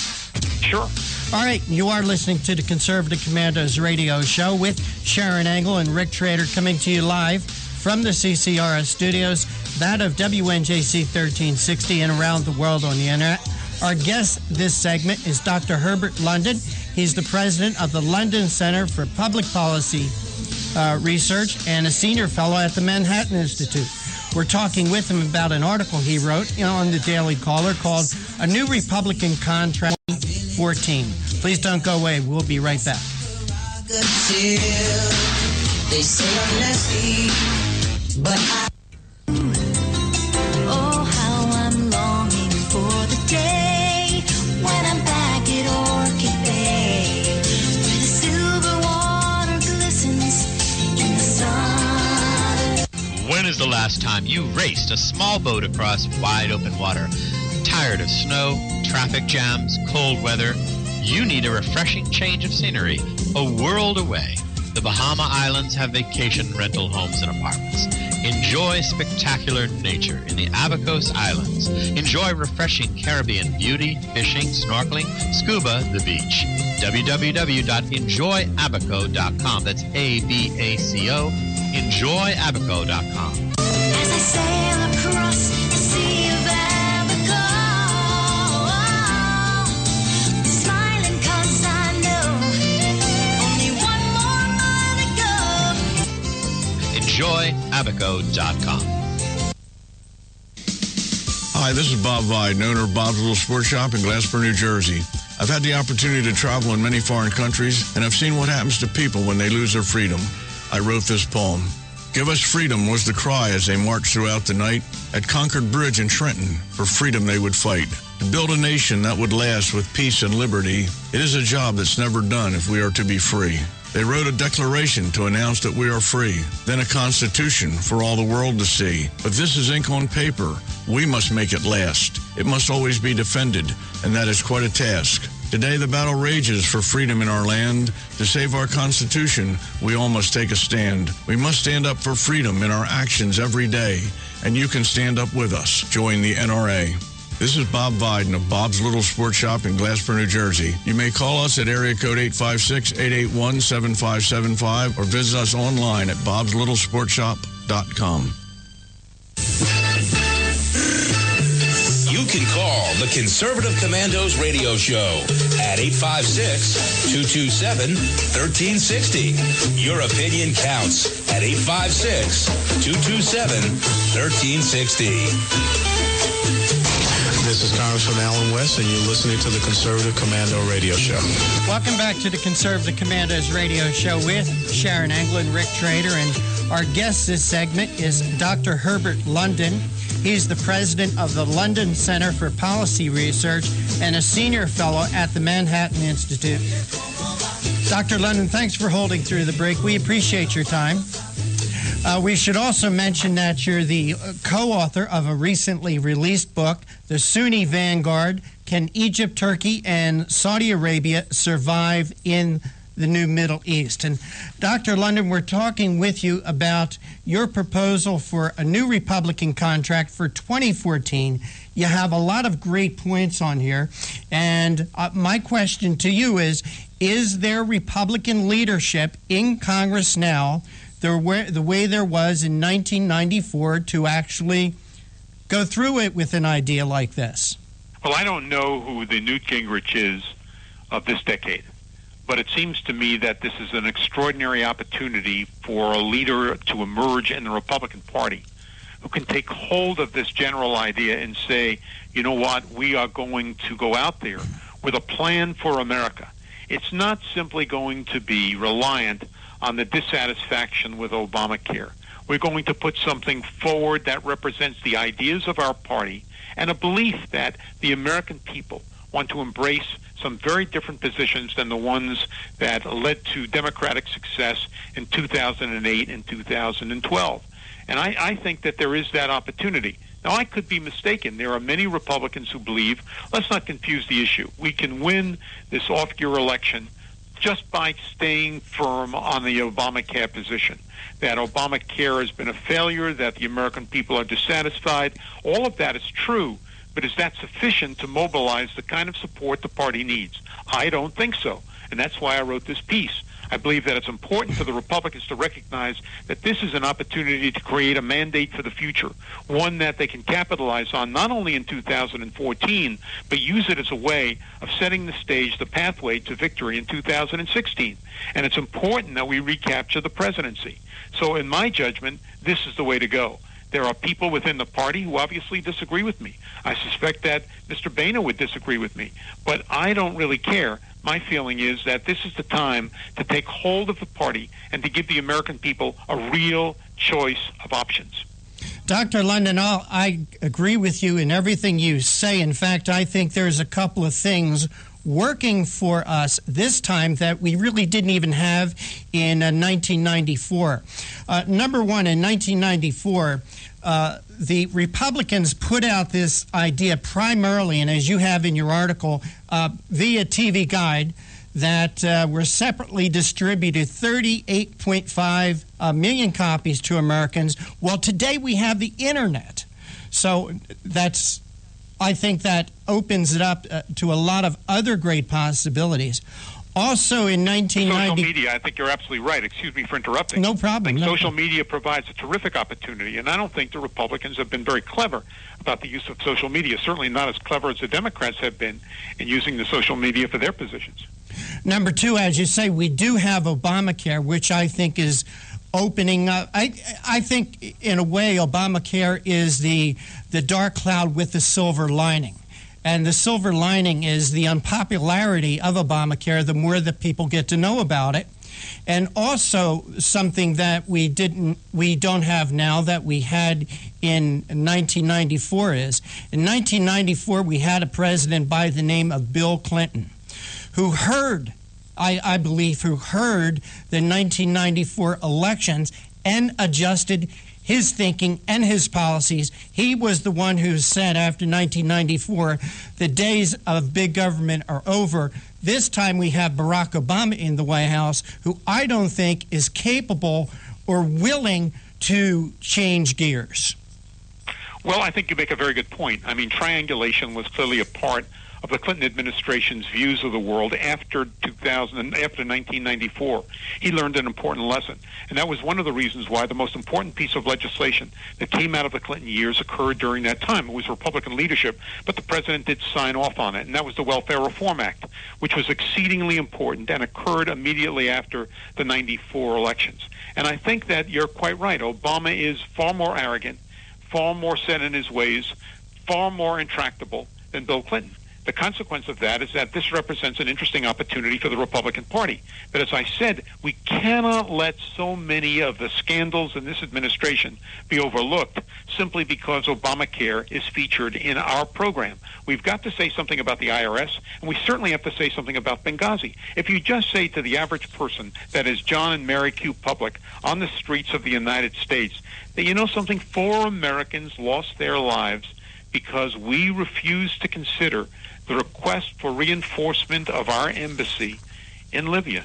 Sure. All right, you are listening to the Conservative Commandos radio show with Sharon Angle and Rick Trader, coming to you live from the CCRS studios, that of WNJC 1360 and around the world on the internet. Our guest this segment is Dr. Herbert London. He's the president of the London Center for Public Policy Research and a senior fellow at the Manhattan Institute. We're talking with him about an article he wrote on the Daily Caller called A New Republican Contract 14. Please don't go away. We'll be right back. They say I'm nasty, but Oh, how I'm longing for the day when I'm back at Orchid Bay, where the silver water glistens in the sun. When is the last time you raced a small boat across wide open water? Tired of snow, traffic jams, cold weather? You need a refreshing change of scenery, a world away. The Bahama Islands have vacation rental homes and apartments. Enjoy spectacular nature in the Abacos Islands. Enjoy refreshing Caribbean beauty, fishing, snorkeling, scuba, the beach. www.enjoyabaco.com. That's ABACO. Enjoyabaco.com. As I sail across the sea of Abaco, smiling 'cause I know only one more mile to go. Enjoyabaco.com. Hi, this is Bob Vide, owner of Bob's Little Sports Shop in Glasper, New Jersey. I've had the opportunity to travel in many foreign countries, and I've seen what happens to people when they lose their freedom. I wrote this poem. Give us freedom was the cry as they marched throughout the night. At Concord Bridge in Trenton, for freedom they would fight. To build a nation that would last with peace and liberty, it is a job that's never done if we are to be free. They wrote a declaration to announce that we are free, then a constitution for all the world to see. But this is ink on paper. We must make it last. It must always be defended, and that is quite a task. Today the battle rages for freedom in our land. To save our Constitution, we all must take a stand. We must stand up for freedom in our actions every day, and you can stand up with us. Join the NRA. This is Bob Viden of Bob's Little Sports Shop in Glasper, New Jersey. You may call us at area code 856-881-7575 or visit us online at bobslittle.sportshop.com. You can call the Conservative Commandos radio show at 856-227-1360. Your opinion counts at 856-227-1360. This is Congressman Alan West, and you're listening to the Conservative Commando Radio Show. Welcome back to the Conservative Commandos Radio Show with Sharon Angle and Rick Trader. And Our guest this segment is Dr. Herbert London. He's the president of the London Center for Policy Research and a senior fellow at the Manhattan Institute. Dr. London, thanks for holding through the break. We appreciate your time. We should also mention that you're the co-author of a recently released book, The Sunni Vanguard: Can Egypt, Turkey, and Saudi Arabia Survive in the New Middle East? And Dr. London, we're talking with you about your proposal for a new Republican contract for 2014. You have a lot of great points on here. And my question to you is there Republican leadership in Congress now, the way there was in 1994, to actually go through it with an idea like this? Well, I don't know who the Newt Gingrich is of this decade, but it seems to me that this is an extraordinary opportunity for a leader to emerge in the Republican Party who can take hold of this general idea and say, you know what, we are going to go out there with a plan for America. It's not simply going to be reliant on the dissatisfaction with Obamacare. We're going to put something forward that represents the ideas of our party and a belief that the American people want to embrace some very different positions than the ones that led to Democratic success in 2008 and 2012. And I think that there is that opportunity. Now, I could be mistaken. There are many Republicans who believe, let's not confuse the issue. We can win this off-year election just by staying firm on the Obamacare position, that Obamacare has been a failure, that the American people are dissatisfied. All of that is true, but is that sufficient to mobilize the kind of support the party needs? I don't think so, and that's why I wrote this piece. I believe that it's important for the Republicans to recognize that this is an opportunity to create a mandate for the future, one that they can capitalize on not only in 2014, but use it as a way of setting the stage, the pathway to victory in 2016. And it's important that we recapture the presidency. So in my judgment, this is the way to go. There are people within the party who obviously disagree with me. I suspect that Mr. Boehner would disagree with me, but I don't really care. My feeling is that this is the time to take hold of the party and to give the American people a real choice of options. Dr. London, I agree with you in everything you say. In fact, I think there's a couple of things working for us this time that we really didn't even have in 1994. Number one, in 1994, the Republicans put out this idea primarily, and as you have in your article, via TV Guide, that were separately distributed 38.5 million copies to Americans. Well, today we have the Internet. So I think that opens it up to a lot of other great possibilities. Also in 1990... Social media, I think you're absolutely right. Excuse me for interrupting. No problem. I think social media provides a terrific opportunity, and I don't think the Republicans have been very clever about the use of social media, certainly not as clever as the Democrats have been in using the social media for their positions. Number two, as you say, we do have Obamacare, which I think is opening up. I think, in a way, Obamacare is the dark cloud with the silver lining. And the silver lining is the unpopularity of Obamacare, the more that people get to know about it. And also something that we don't have now that we had in 1994 is, in 1994 we had a president by the name of Bill Clinton who heard, I believe, the 1994 elections and adjusted his thinking and his policies. He was the one who said after 1994, the days of big government are over. This time we have Barack Obama in the White House, who I don't think is capable or willing to change gears. Well, I think you make a very good point. I mean, triangulation was clearly a part of the Clinton administration's views of the world after 1994. He learned an important lesson, and that was one of the reasons why the most important piece of legislation that came out of the Clinton years occurred during that time. It was Republican leadership, but the president did sign off on it, and that was the Welfare Reform Act, which was exceedingly important and occurred immediately after the 94 elections. And I think that you're quite right. Obama is far more arrogant, far more set in his ways, far more intractable than Bill Clinton. The consequence of that is that this represents an interesting opportunity for the Republican Party. But as I said, we cannot let so many of the scandals in this administration be overlooked simply because Obamacare is featured in our program. We've got to say something about the IRS, and we certainly have to say something about Benghazi. If you just say to the average person, that is John and Mary Q. Public, on the streets of the United States, that you know something, 4 Americans lost their lives because we refused to consider the request for reinforcement of our embassy in Libya.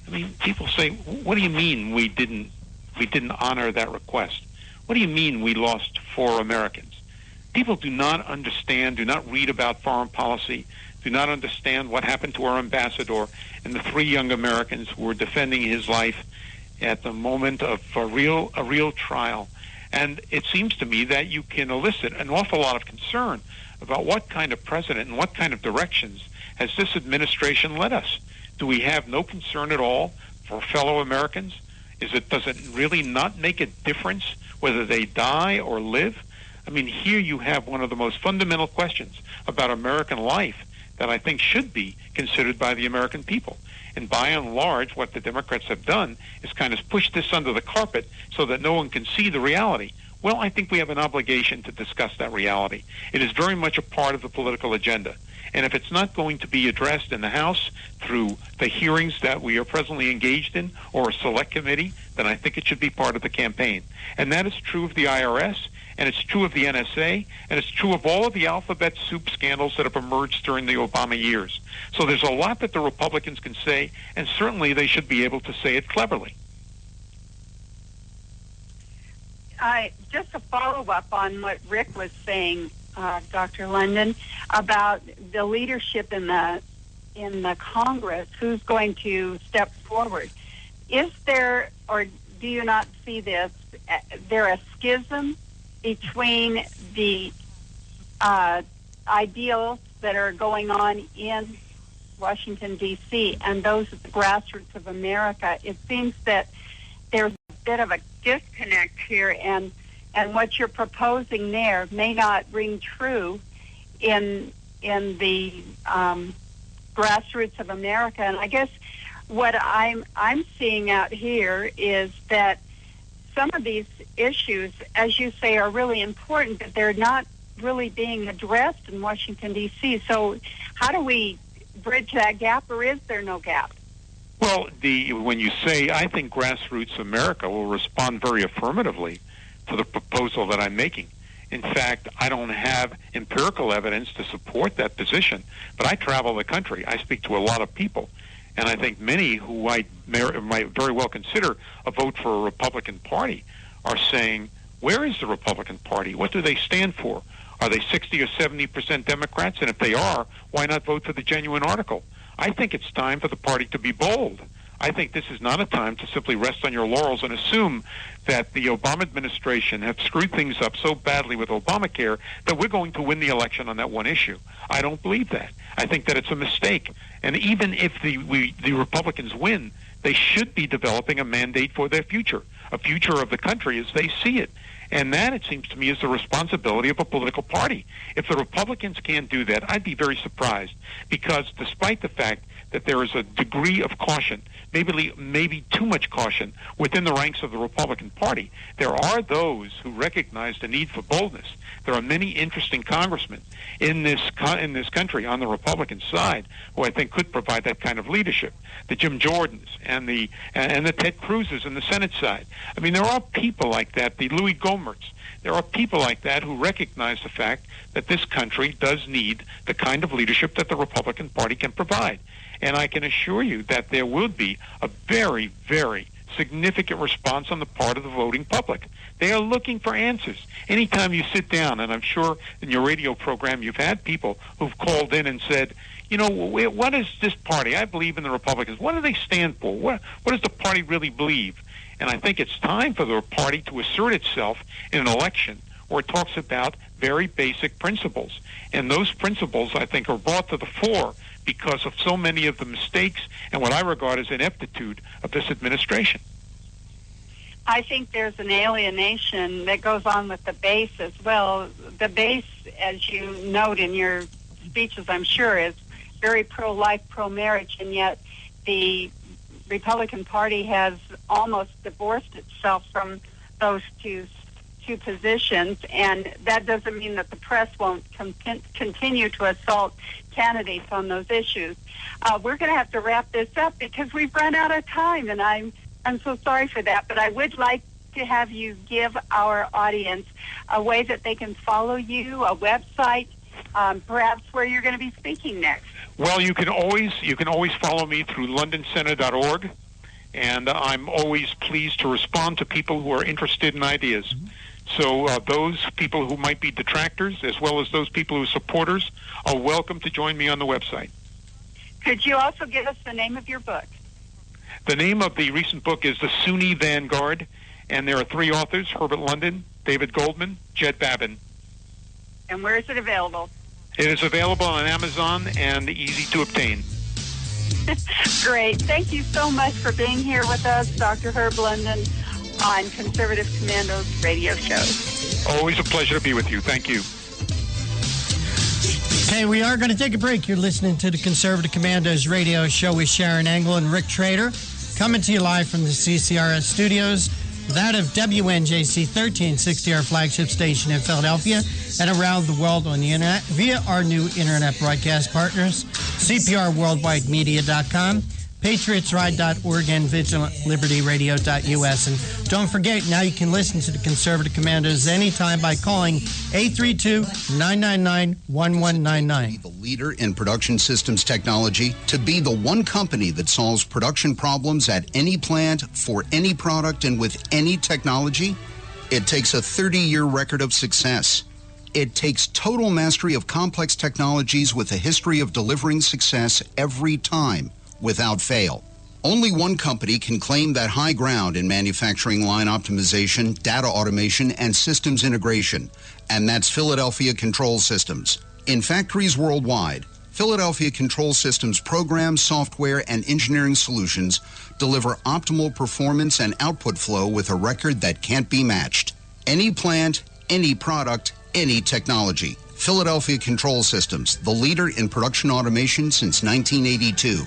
I mean, people say, what do you mean we didn't honor that request? What do you mean we lost 4 Americans? People do not understand, do not read about foreign policy, do not understand what happened to our ambassador and the 3 young Americans who were defending his life at the moment of a real trial. And it seems to me that you can elicit an awful lot of concern about what kind of precedent and what kind of directions has this administration led us. Do we have no concern at all for fellow Americans? Does it really not make a difference whether they die or live? I mean, here you have one of the most fundamental questions about American life that I think should be considered by the American people. And by and large, what the Democrats have done is kind of push this under the carpet so that no one can see the reality. Well, I think we have an obligation to discuss that reality. It is very much a part of the political agenda. And if it's not going to be addressed in the House through the hearings that we are presently engaged in or a select committee, then I think it should be part of the campaign. And that is true of the IRS, and it's true of the NSA, and it's true of all of the alphabet soup scandals that have emerged during the Obama years. So there's a lot that the Republicans can say, and certainly they should be able to say it cleverly. Just a follow-up on what Rick was saying, Dr. London, about the leadership in the Congress, who's going to step forward. Is there, or do you not see this, there a schism between the ideals that are going on in Washington, D.C. and those at the grassroots of America? It seems that there's a bit of a disconnect here, and what you're proposing there may not ring true in the grassroots of America. And I guess what I'm seeing out here is that some of these issues, as you say, are really important, but they're not really being addressed in Washington, D.C. So how do we bridge that gap, or is there no gap? Well, when you say, I think grassroots America will respond very affirmatively to the proposal that I'm making. In fact, I don't have empirical evidence to support that position, but I travel the country. I speak to a lot of people, and I think many who might very well consider a vote for a Republican Party are saying, where is the Republican Party? What do they stand for? Are they 60 or 70% Democrats? And if they are, why not vote for the genuine article? I think it's time for the party to be bold. I think this is not a time to simply rest on your laurels and assume that the Obama administration have screwed things up so badly with Obamacare that we're going to win the election on that one issue. I don't believe that. I think that it's a mistake. And even if the Republicans win, they should be developing a mandate for their future, a future of the country as they see it. And that, it seems to me, is the responsibility of a political party. If the Republicans can't do that, I'd be very surprised, because despite the fact that there is a degree of caution, maybe too much caution, within the ranks of the Republican Party, there are those who recognize the need for boldness. There are many interesting congressmen in this country on the Republican side who I think could provide that kind of leadership. The Jim Jordans and the Ted Cruzes in the Senate side. I mean, there are people like that, the Louis Gohmerts. There are people like that who recognize the fact that this country does need the kind of leadership that the Republican Party can provide. And I can assure you that there will be a very, very significant response on the part of the voting public. They are looking for answers. Anytime you sit down, and I'm sure in your radio program you've had people who've called in and said, you know, what is this party? I believe in the Republicans. What do they stand for? What does the party really believe? And I think it's time for the party to assert itself in an election where it talks about very basic principles. And those principles, I think, are brought to the fore because of so many of the mistakes and what I regard as ineptitude of this administration. I think there's an alienation that goes on with the base as well. The base, as you note in your speeches, I'm sure, is very pro-life, pro-marriage, and yet the Republican Party has almost divorced itself from those two positions, and that doesn't mean that the press won't continue to assault candidates on those issues. We're going to have to wrap this up because we've run out of time, and I'm so sorry for that, but I would like to have you give our audience a way that they can follow you, a website, perhaps where you're going to be speaking next. Well, you can always follow me through londoncenter.org, and I'm always pleased to respond to people who are interested in ideas. So those people who might be detractors, as well as those people who are supporters, are welcome to join me on the website. Could you also give us the name of your book? The name of the recent book is The Sunni Vanguard, and there are 3 authors, Herbert London, David Goldman, Jed Babin. And where is it available? It is available on Amazon and easy to obtain. Great. Thank you so much for being here with us, Dr. Herb London, on Conservative Commandos radio show. Always a pleasure to be with you. Thank you. Okay, we are going to take a break. You're listening to the Conservative Commandos radio show with Sharon Engel and Rick Trader, coming to you live from the CCRS studios, that of WNJC 1360, our flagship station in Philadelphia, and around the world on the internet via our new internet broadcast partners, CPRWorldwideMedia.com, PatriotsRide.org, and VigilantLibertyRadio.us. And don't forget, now you can listen to the Conservative Commandos anytime by calling 832-999-1199. Be the leader in production systems technology, to be the one company that solves production problems at any plant, for any product, and with any technology. It takes a 30-year record of success. It takes total mastery of complex technologies with a history of delivering success every time, without fail. Only one company can claim that high ground in manufacturing line optimization, data automation, and systems integration, and that's Philadelphia Control Systems. In factories worldwide, Philadelphia Control Systems programs, software, and engineering solutions deliver optimal performance and output flow with a record that can't be matched. Any plant, any product, any technology. Philadelphia Control Systems, the leader in production automation since 1982.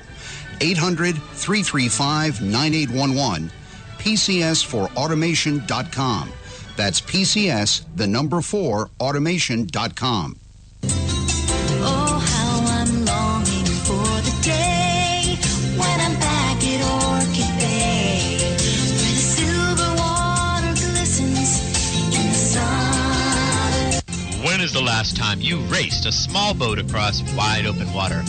800-335-9811, PCS4automation.com. That's PCS, the number 4, automation.com. Oh, how I'm longing for the day when I'm back at Orchid Bay, where the silver water glistens in the sun. When is the last time you raced a small boat across wide open water?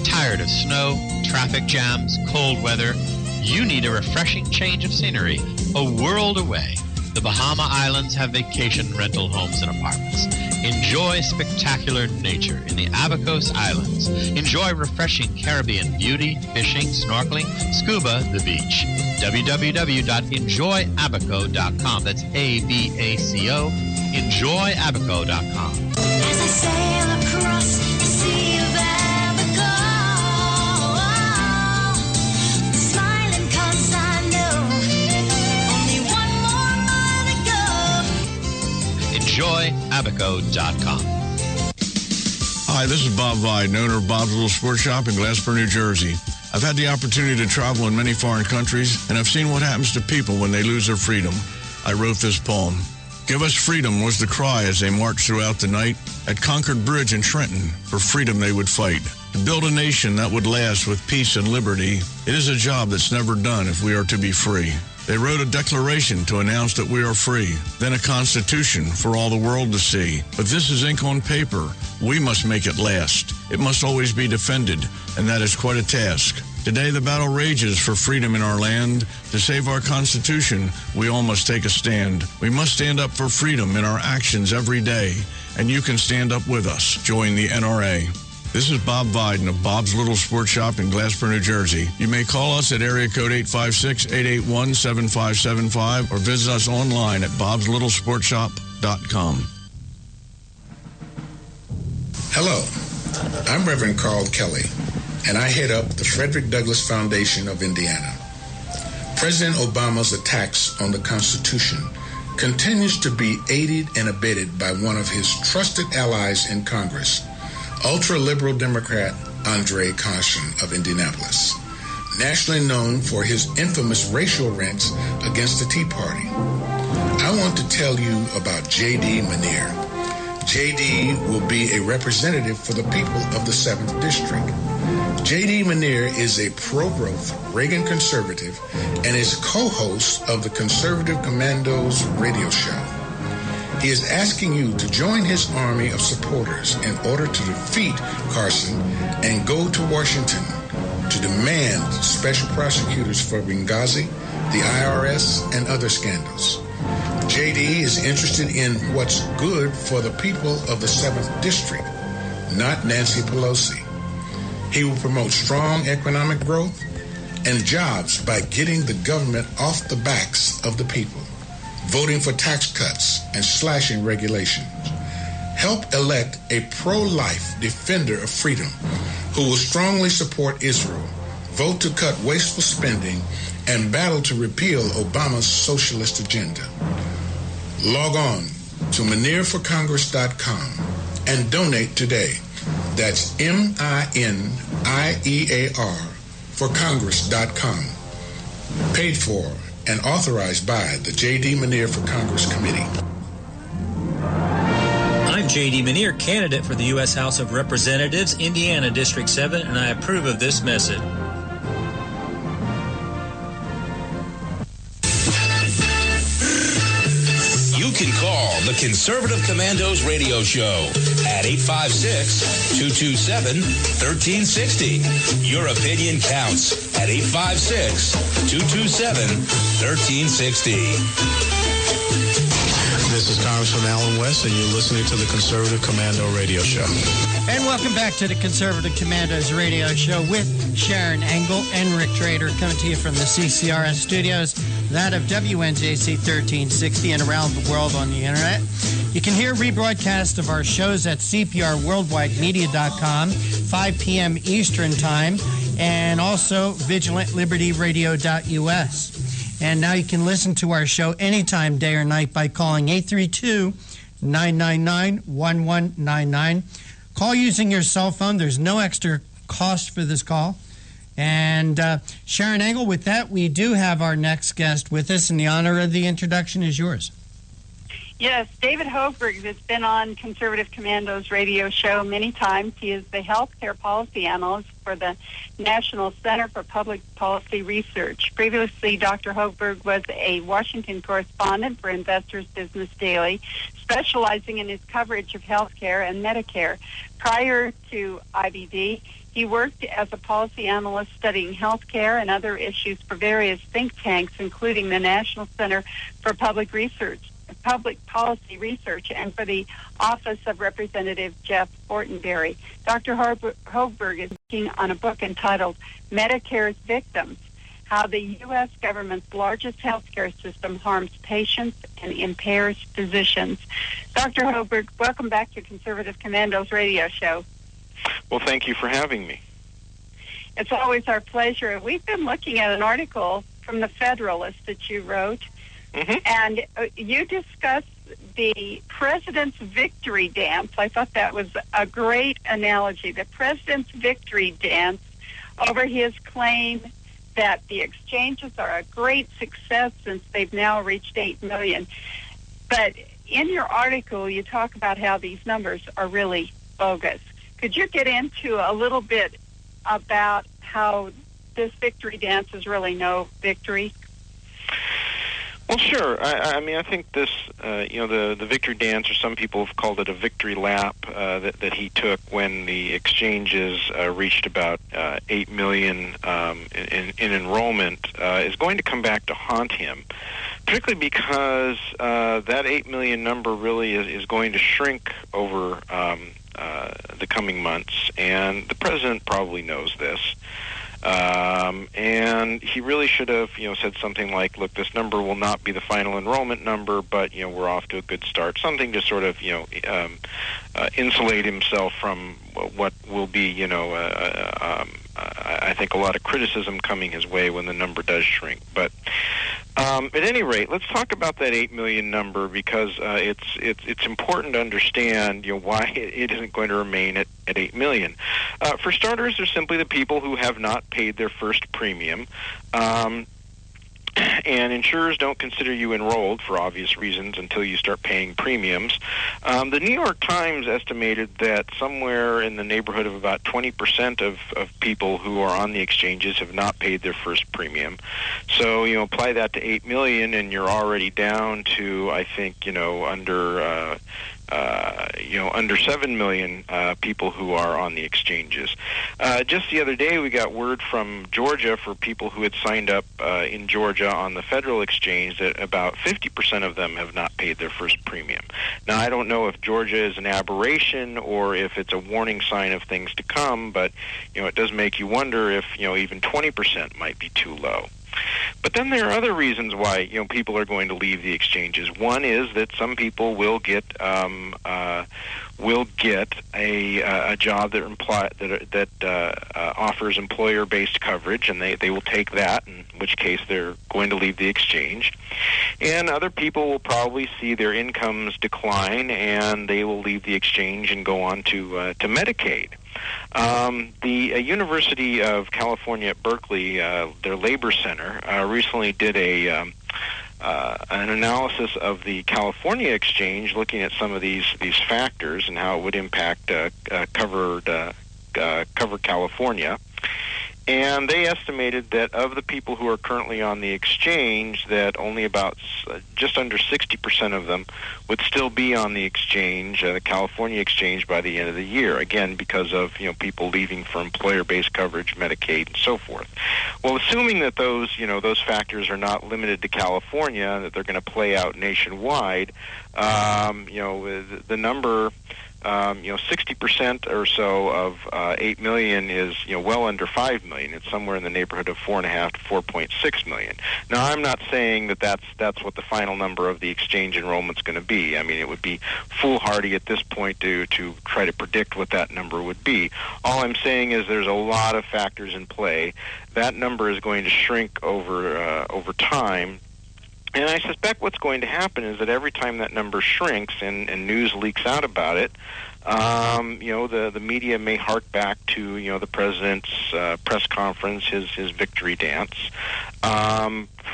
Tired of snow, traffic jams, cold weather? You need a refreshing change of scenery, a world away. The Bahama Islands have vacation rental homes and apartments. Enjoy spectacular nature in the Abacos Islands. Enjoy refreshing Caribbean beauty, fishing, snorkeling, scuba, the beach. www.enjoyabaco.com. That's ABACO. Enjoyabaco.com. As I sail across the sea of Abaco, smiling 'cause I know only one more mile to go. Enjoyabaco.com. Hi, this is Bob Vide, owner of Bob's Little Sports Shop in Glasper, New Jersey. I've had the opportunity to travel in many foreign countries, and I've seen what happens to people when they lose their freedom. I wrote this poem. Give us freedom was the cry as they marched throughout the night. At Concord Bridge in Trenton, for freedom they would fight. To build a nation that would last with peace and liberty, it is a job that's never done if we are to be free. They wrote a declaration to announce that we are free, then a constitution for all the world to see. But this is ink on paper. We must make it last. It must always be defended, and that is quite a task. Today the battle rages for freedom in our land. To save our Constitution, we all must take a stand. We must stand up for freedom in our actions every day, and you can stand up with us. Join the NRA. This is Bob Viden of Bob's Little Sports Shop in Glasper, New Jersey. You may call us at area code 856-881-7575 or visit us online at bobslittle.sportshop.com. Hello, I'm Reverend Carl Kelly, and I head up the Frederick Douglass Foundation of Indiana. President Obama's attacks on the Constitution continues to be aided and abetted by one of his trusted allies in Congress, ultra-liberal Democrat Andre Carson of Indianapolis, nationally known for his infamous racial rants against the Tea Party. I want to tell you about J.D. Manier. J.D. will be a representative for the people of the 7th District. J.D. Manier is a pro-growth Reagan conservative and is co-host of the Conservative Commandos Radio Show. He is asking you to join his army of supporters in order to defeat Carson and go to Washington to demand special prosecutors for Benghazi, the IRS, and other scandals. J.D. is interested in what's good for the people of the 7th District, not Nancy Pelosi. He will promote strong economic growth and jobs by getting the government off the backs of the people, voting for tax cuts and slashing regulations. Help elect a pro-life defender of freedom who will strongly support Israel, vote to cut wasteful spending, and battle to repeal Obama's socialist agenda. Log on to ManierForCongress.com and donate today. That's MINIEAR for Congress.com. Paid for and authorized by the J.D. Manier for Congress Committee. I'm J.D. Manier, candidate for the U.S. House of Representatives, Indiana District 7, and I approve of this message. You can call the Conservative Commandos Radio Show at 856-227-1360. Your opinion counts at 856-227-1360. This is Congressman Alan West, and you're listening to the Conservative Commando Radio Show. And welcome back to the Conservative Commandos Radio Show with Sharon Engel and Rick Trader, coming to you from the CCRS studios, that of WNJC 1360, and around the world on the internet. You can hear rebroadcast of our shows at CPRWorldwideMedia.com, 5 p.m. Eastern Time, and also VigilantLibertyRadio.us. And now you can listen to our show anytime, day or night, by calling 832-999-1199. Call using your cell phone. There's no extra cost for this call. And Sharon Engel, with that, we do have our next guest with us, and the honor of the introduction is yours. Yes, David Hochberg has been on Conservative Commandos Radio Show many times. He is the healthcare policy analyst for the National Center for Public Policy Research. Previously, Dr. Hochberg was a Washington correspondent for Investors Business Daily, specializing in his coverage of healthcare and Medicare. Prior to IBD, he worked as a policy analyst studying healthcare and other issues for various think tanks, including the National Center for Public Policy Research, and for the Office of Representative Jeff Fortenberry. Dr. Hochberg is working on a book entitled Medicare's Victims, How the U.S. Government's Largest Healthcare System Harms Patients and Impairs Physicians. Dr. Hochberg, welcome back to Conservative Commandos Radio Show. Well, thank you for having me. It's always our pleasure. We've been looking at an article from the Federalist that you wrote, and you discussed the president's victory dance. I thought that was a great analogy. The president's victory dance over his claim that the exchanges are a great success since they've now reached 8 million. But in your article, you talk about how these numbers are really bogus. Could you get into a little bit about how this victory dance is really no victory? Well, sure. I mean, I think this, the victory dance, or some people have called it a victory lap, that he took when the exchanges reached about 8 million in enrollment, is going to come back to haunt him, particularly because that 8 million number really is going to shrink over the coming months, and the president probably knows this. And he really should have, said something like, look, this number will not be the final enrollment number, but, we're off to a good start. Something to sort of, insulate himself from what will be, I think a lot of criticism coming his way when the number does shrink. But At any rate, let's talk about that 8 million number, because it's important to understand why it isn't going to remain at 8 million. For starters, they're simply the people who have not paid their first premium. And insurers don't consider you enrolled for obvious reasons until you start paying premiums. The New York Times estimated that somewhere in the neighborhood of about 20% of people who are on the exchanges have not paid their first premium. So, apply that to 8 million and you're already down to, I think, under 7 million people who are on the exchanges. Just the other day, we got word from Georgia for people who had signed up in Georgia on the federal exchange that about 50% of them have not paid their first premium. Now, I don't know if Georgia is an aberration or if it's a warning sign of things to come, but, it does make you wonder if, even 20% might be too low. But then there are other reasons why people are going to leave the exchanges. One is that some people will get a job that offers employer-based coverage, and they will take that, in which case they're going to leave the exchange. And other people will probably see their incomes decline, and they will leave the exchange and go on to Medicaid. The University of California at Berkeley, their labor center, recently did an analysis of the California exchange, looking at some of these factors and how it would impact covered California. And they estimated that of the people who are currently on the exchange, that only about just under 60% of them would still be on the exchange, the California exchange, by the end of the year. Again, because of people leaving for employer-based coverage, Medicaid, and so forth. Well, assuming that those factors are not limited to California, that they're going to play out nationwide, the number. 60% or so of 8 million is, well under 5 million. It's somewhere in the neighborhood of 4.5 to 4.6 million. Now, I'm not saying that that's what the final number of the exchange enrollment's going to be. I mean, it would be foolhardy at this point to try to predict what that number would be. All I'm saying is there's a lot of factors in play. That number is going to shrink over time. And I suspect what's going to happen is that every time that number shrinks and news leaks out about it, the media may hark back to, the president's press conference, his victory dance.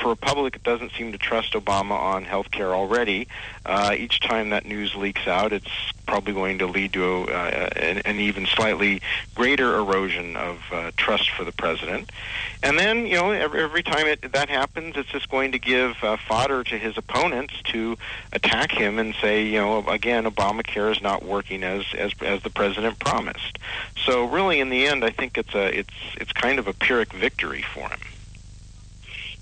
For a public that doesn't seem to trust Obama on health care already, each time that news leaks out, it's probably going to lead to an even slightly greater erosion of trust for the president. And then, every time that happens, it's just going to give fodder to his opponents to attack him and say, again, Obamacare is not working as the president promised. So really, in the end, I think it's kind of a Pyrrhic victory for him.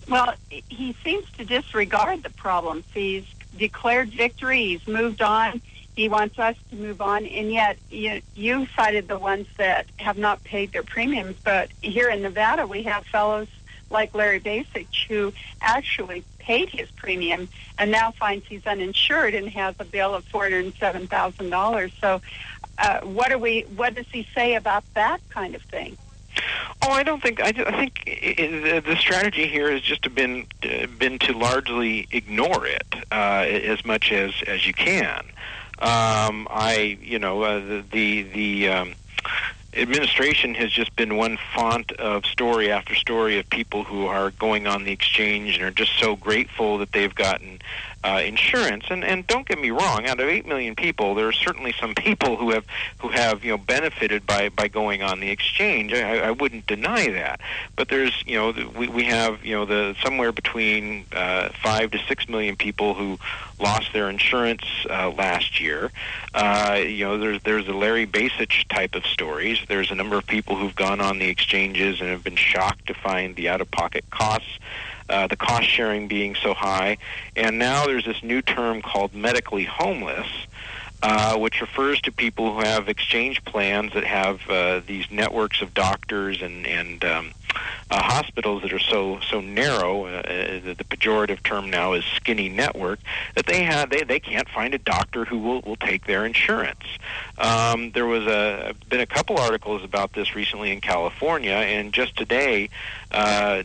Well, he seems to disregard the problems. He's declared victory. He's moved on. He wants us to move on. And yet, you cited the ones that have not paid their premiums. But here in Nevada, we have fellows like Larry Basich who actually paid his premium and now finds he's uninsured and has a bill of $407,000. So what does he say about that kind of thing? Oh, I don't think. I think the strategy here has just been to largely ignore it as much as you can. The administration has just been one font of story after story of people who are going on the exchange and are just so grateful that they've gotten insurance. And don't get me wrong, out of 8 million people, there are certainly some people who have benefited by going on the exchange. I wouldn't deny that. But there's we have the somewhere between 5 to 6 million people who lost their insurance last year. There's the Larry Basich type of stories. There's a number of people who've gone on the exchanges and have been shocked to find the out-of-pocket costs, the cost sharing being so high. And now there's this new term called medically homeless, which refers to people who have exchange plans that have these networks of doctors and hospitals that are so narrow. The pejorative term now is skinny network. That they can't find a doctor who will take their insurance. There was been a couple articles about this recently in California, and just today,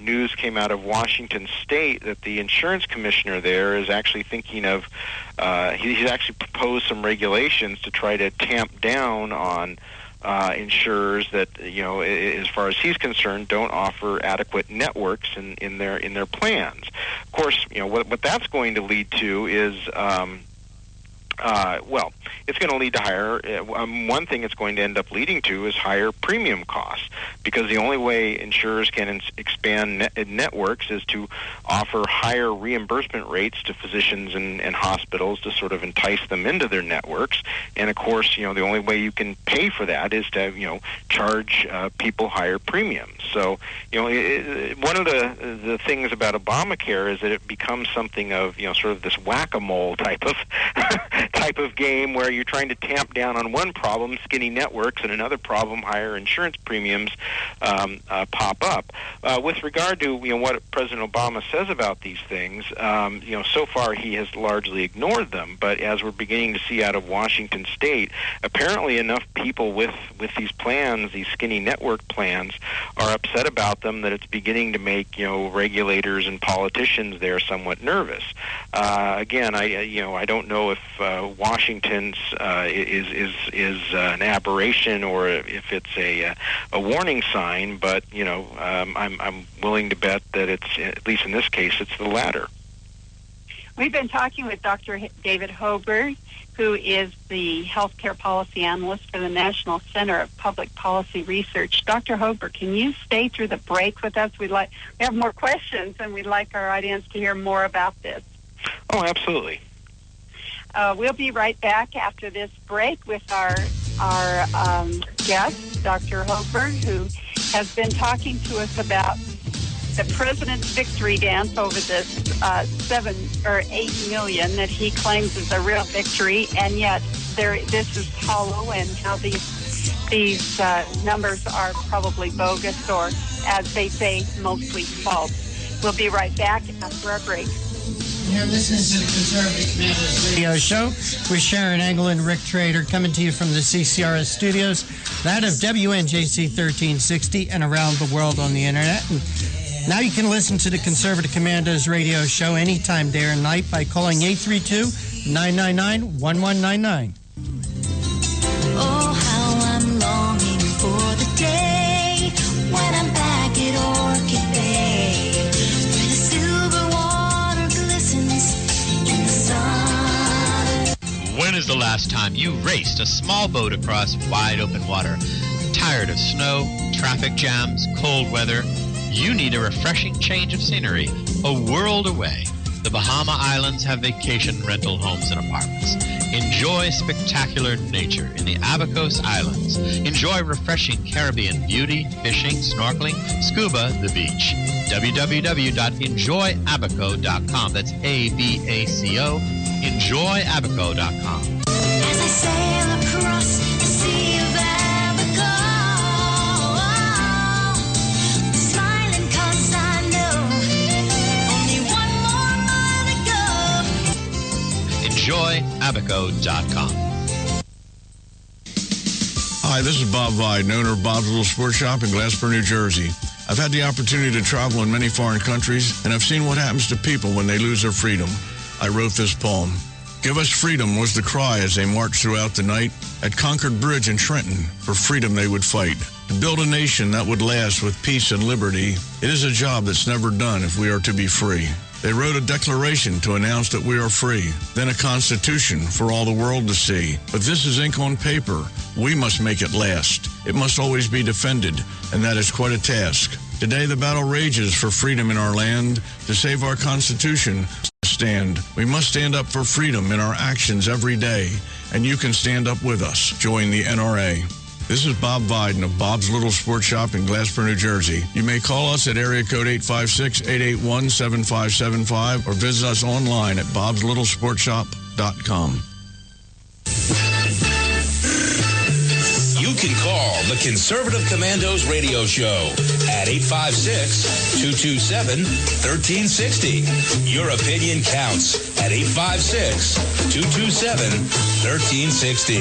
news came out of Washington State that the insurance commissioner there is actually thinking of. He's actually proposed some regulations to try to tamp down on insurers that, as far as he's concerned, don't offer adequate networks in their plans. Of course, what that's going to lead to is it's going to lead to higher. One thing it's going to end up leading to is higher premium costs, because the only way insurers can expand networks is to offer higher reimbursement rates to physicians and hospitals to sort of entice them into their networks. And of course, the only way you can pay for that is to charge people higher premiums. So one of the things about Obamacare is that it becomes something of sort of this whack-a-mole type of game, where you're trying to tamp down on one problem, skinny networks, and another problem, higher insurance premiums, pop up. With regard to what President Obama says about these things, so far he has largely ignored them. But as we're beginning to see out of Washington State, apparently enough people with these plans, these skinny network plans, are upset about them that it's beginning to make regulators and politicians there somewhat nervous. Again, I don't know if Washington's is an aberration or if it's a warning sign, but I'm willing to bet that it's, at least in this case, it's the latter. We've been talking with Dr. David Hoberg, who is the healthcare policy analyst for the National Center of Public Policy Research. Dr. Hoberg, can you stay through the break with us? We have more questions, and we'd like our audience to hear more about this. Oh, absolutely. We'll be right back after this break with our guest, Dr. Hoberg, who has been talking to us about the president's victory dance over this 7 or 8 million that he claims is a real victory, and yet this is hollow, and how these numbers are probably bogus, or, as they say, mostly false. We'll be right back after our break. You're listening to the Conservative Commandos Radio Show with Sharon Engel and Rick Trader, coming to you from the CCRS studios, that of WNJC 1360, and around the world on the internet. And now you can listen to the Conservative Commandos Radio Show anytime, day or night, by calling 832-999-1199. Oh, how I'm longing for the day when I'm back at Orchid Bay, where the silver water glistens in the sun. When is the last time you raced a small boat across wide open water? Tired of snow, traffic jams, cold weather? You need a refreshing change of scenery, a world away. The Bahama Islands have vacation rental homes and apartments. Enjoy spectacular nature in the Abacos Islands. Enjoy refreshing Caribbean beauty, fishing, snorkeling, scuba, the beach. www.enjoyabaco.com. That's ABACO. Enjoyabaco.com. As I sail across the sea of Abaco, smiling 'cause I know only one more mile to go. Enjoyabaco.com. Hi, this is Bob Viden, owner of Bob's Little Sports Shop in Glassboro, New Jersey. I've had the opportunity to travel in many foreign countries, and I've seen what happens to people when they lose their freedom. I wrote this poem. Give us freedom was the cry as they marched throughout the night. At Concord Bridge in Trenton, for freedom they would fight. To build a nation that would last with peace and liberty, it is a job that's never done if we are to be free. They wrote a declaration to announce that we are free, then a constitution for all the world to see. But this is ink on paper. We must make it last. It must always be defended, and that is quite a task. Today the battle rages for freedom in our land. To save our Constitution, stand. We must stand up for freedom in our actions every day, and you can stand up with us. Join the NRA. This is Bob Viden of Bob's Little Sports Shop in Glassboro, New Jersey. You may call us at area code 856-881-7575 or visit us online at bobslittlesportshop.com. You can call the Conservative Commandos radio show at 856-227-1360. Your opinion counts at 856-227-1360.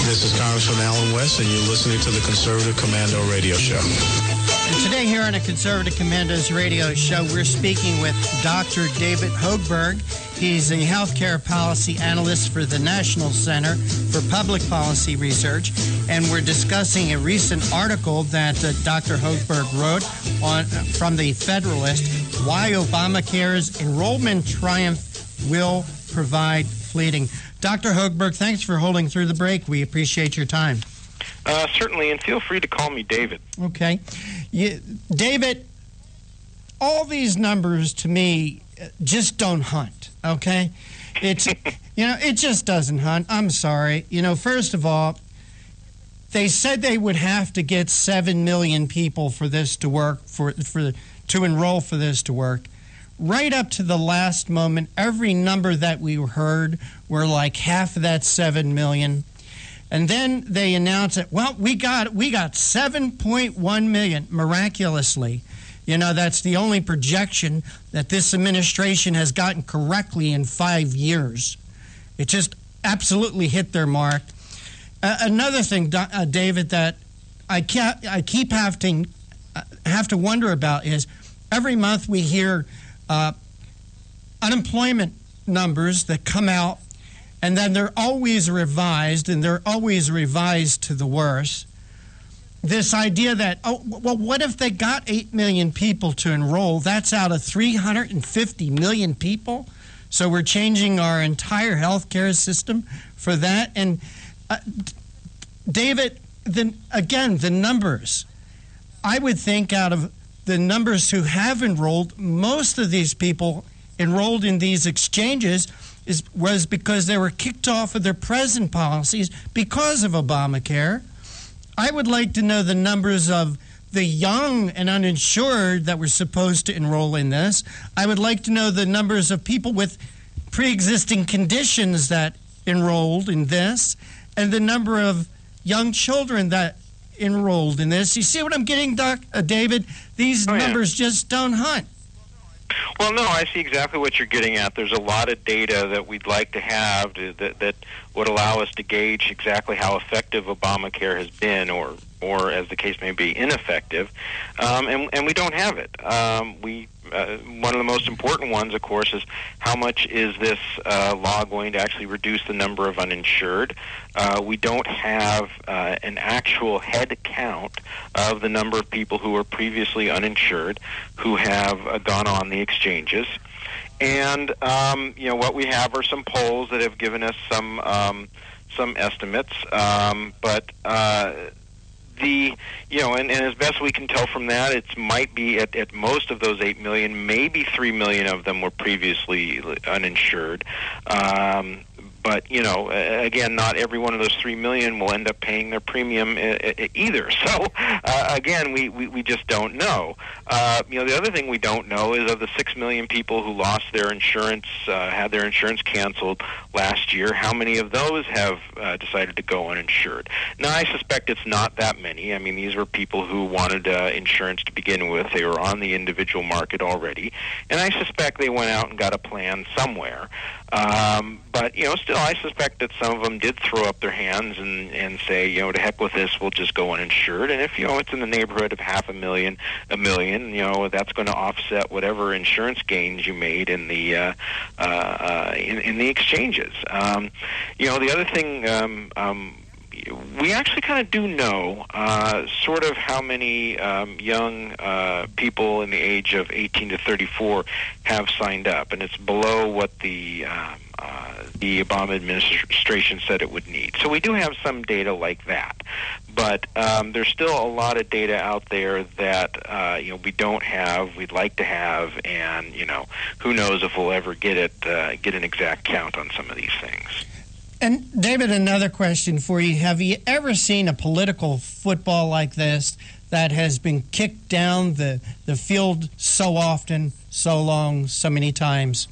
This is Congressman Alan West, and you're listening to the Conservative Commando Radio Show. And today here on the Conservative Commandos Radio Show, we're speaking with Dr. David Hochberg. He's a healthcare policy analyst for the National Center for Public Policy Research, and we're discussing a recent article that Dr. Hochberg wrote from the Federalist, Why Obamacare's Enrollment Triumph Will Provide Fleeting. Dr. Hochberg, thanks for holding through the break. We appreciate your time. Certainly, and feel free to call me David. Okay. David, all these numbers to me just don't hunt, okay? It's, it just doesn't hunt. I'm sorry. First of all, they said they would have to get 7 million people for this to work, to enroll for this to work. Right up to the last moment, every number that we heard were like half of that 7 million. And then they announced that, well, we got 7.1 million, miraculously. That's the only projection that this administration has gotten correctly in 5 years. It just absolutely hit their mark. Another thing, David, that I keep have to wonder about is every month we hear unemployment numbers that come out, and then they're always revised, and they're always revised to the worse. This idea that, what if they got 8 million people to enroll? That's out of 350 million people. So we're changing our entire healthcare system for that. And David, the numbers. I would think out of the numbers who have enrolled, most of these people enrolled in these exchanges was because they were kicked off of their present policies because of Obamacare. I would like to know the numbers of the young and uninsured that were supposed to enroll in this. I would like to know the numbers of people with pre-existing conditions that enrolled in this, and the number of young children that enrolled in this. You see what I'm getting, David? These numbers just don't hunt. Well, no, I see exactly what you're getting at. There's a lot of data that we'd like to have that would allow us to gauge exactly how effective Obamacare has been, or as the case may be, ineffective, and we don't have it. One of the most important ones, of course, is how much is this law going to actually reduce the number of uninsured? We don't have an actual head count of the number of people who were previously uninsured who have gone on the exchanges. And, what we have are some polls that have given us some estimates, but and as best we can tell from that, it might be at most of those 8 million, maybe 3 million of them were previously uninsured. But, again, not every one of those 3 million will end up paying their premium either. So, again, we just don't know. The other thing we don't know is of the 6 million people who lost their insurance, had their insurance canceled last year, how many of those have decided to go uninsured? Now, I suspect it's not that many. I mean, these were people who wanted insurance to begin with. They were on the individual market already. And I suspect they went out and got a plan somewhere. But, still, I suspect that some of them did throw up their hands and say, to heck with this, we'll just go uninsured. And if, it's in the neighborhood of $500,000, $1 million, that's going to offset whatever insurance gains you made in the in the exchanges. The other thing, we actually kind of do know sort of how many young people in the age of 18 to 34 have signed up, and it's below what the Obama administration said it would need. So we do have some data like that, but there's still a lot of data out there that we don't have, we'd like to have, and who knows if we'll ever get an exact count on some of these things. And David, another question for you. Have you ever seen a political football like this that has been kicked down the field so often, so long, so many times?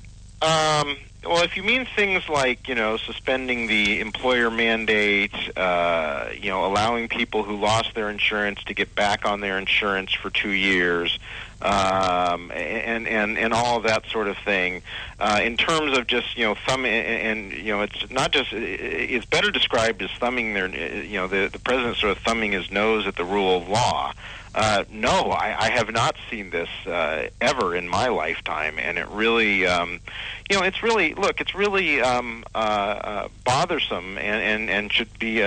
Well, if you mean things like, suspending the employer mandate, allowing people who lost their insurance to get back on their insurance for 2 years, and all of that sort of thing, in terms of just, thumb, and it's not just, it's better described as thumbing their, the president sort of thumbing his nose at the rule of law. No, I have not seen this ever in my lifetime, and it really, it's really bothersome and should be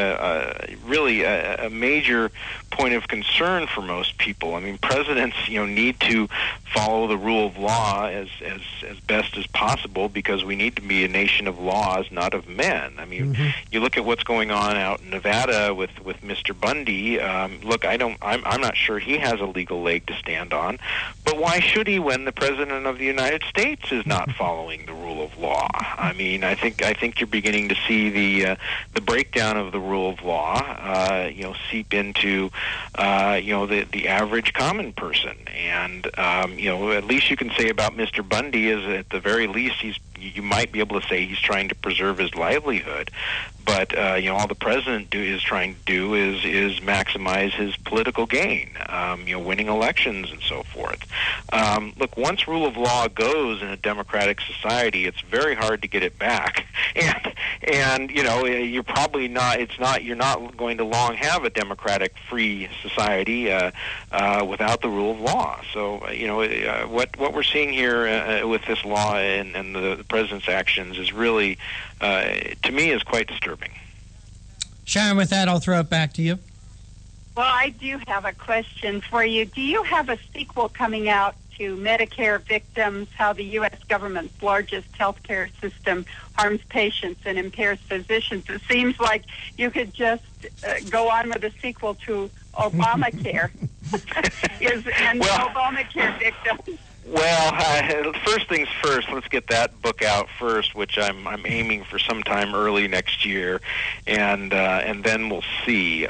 really a major point of concern for most people. I mean, presidents, need to follow the rule of law as best as possible, because we need to be a nation of laws, not of men. I mean, you look at what's going on out in Nevada with Mr. Bundy. Look, I'm not sure he has a legal leg to stand on, but why should he when the president of the United States is not following the rule of law? I mean, I think you're beginning to see the breakdown of the rule of law, seep into the average common person, and at least you can say about Mr. Bundy is, at the very least, you might be able to say he's trying to preserve his livelihood. But all the president is trying to do is maximize his political gain, winning elections and so forth. Look, once rule of law goes in a democratic society, it's very hard to get it back, and you're probably not. You're not going to long have a democratic, free society without the rule of law. So what we're seeing here with this law and the president's actions is really, to me, is quite disturbing. Sharon, with that, I'll throw it back to you. Well, I do have a question for you. Do you have a sequel coming out to Medicare Victims, how the U.S. government's largest healthcare system harms patients and impairs physicians? It seems like you could just go on with a sequel to Obamacare. Obamacare Victims. Well, first things first, let's get that book out first, which I'm aiming for sometime early next year, and then we'll see. It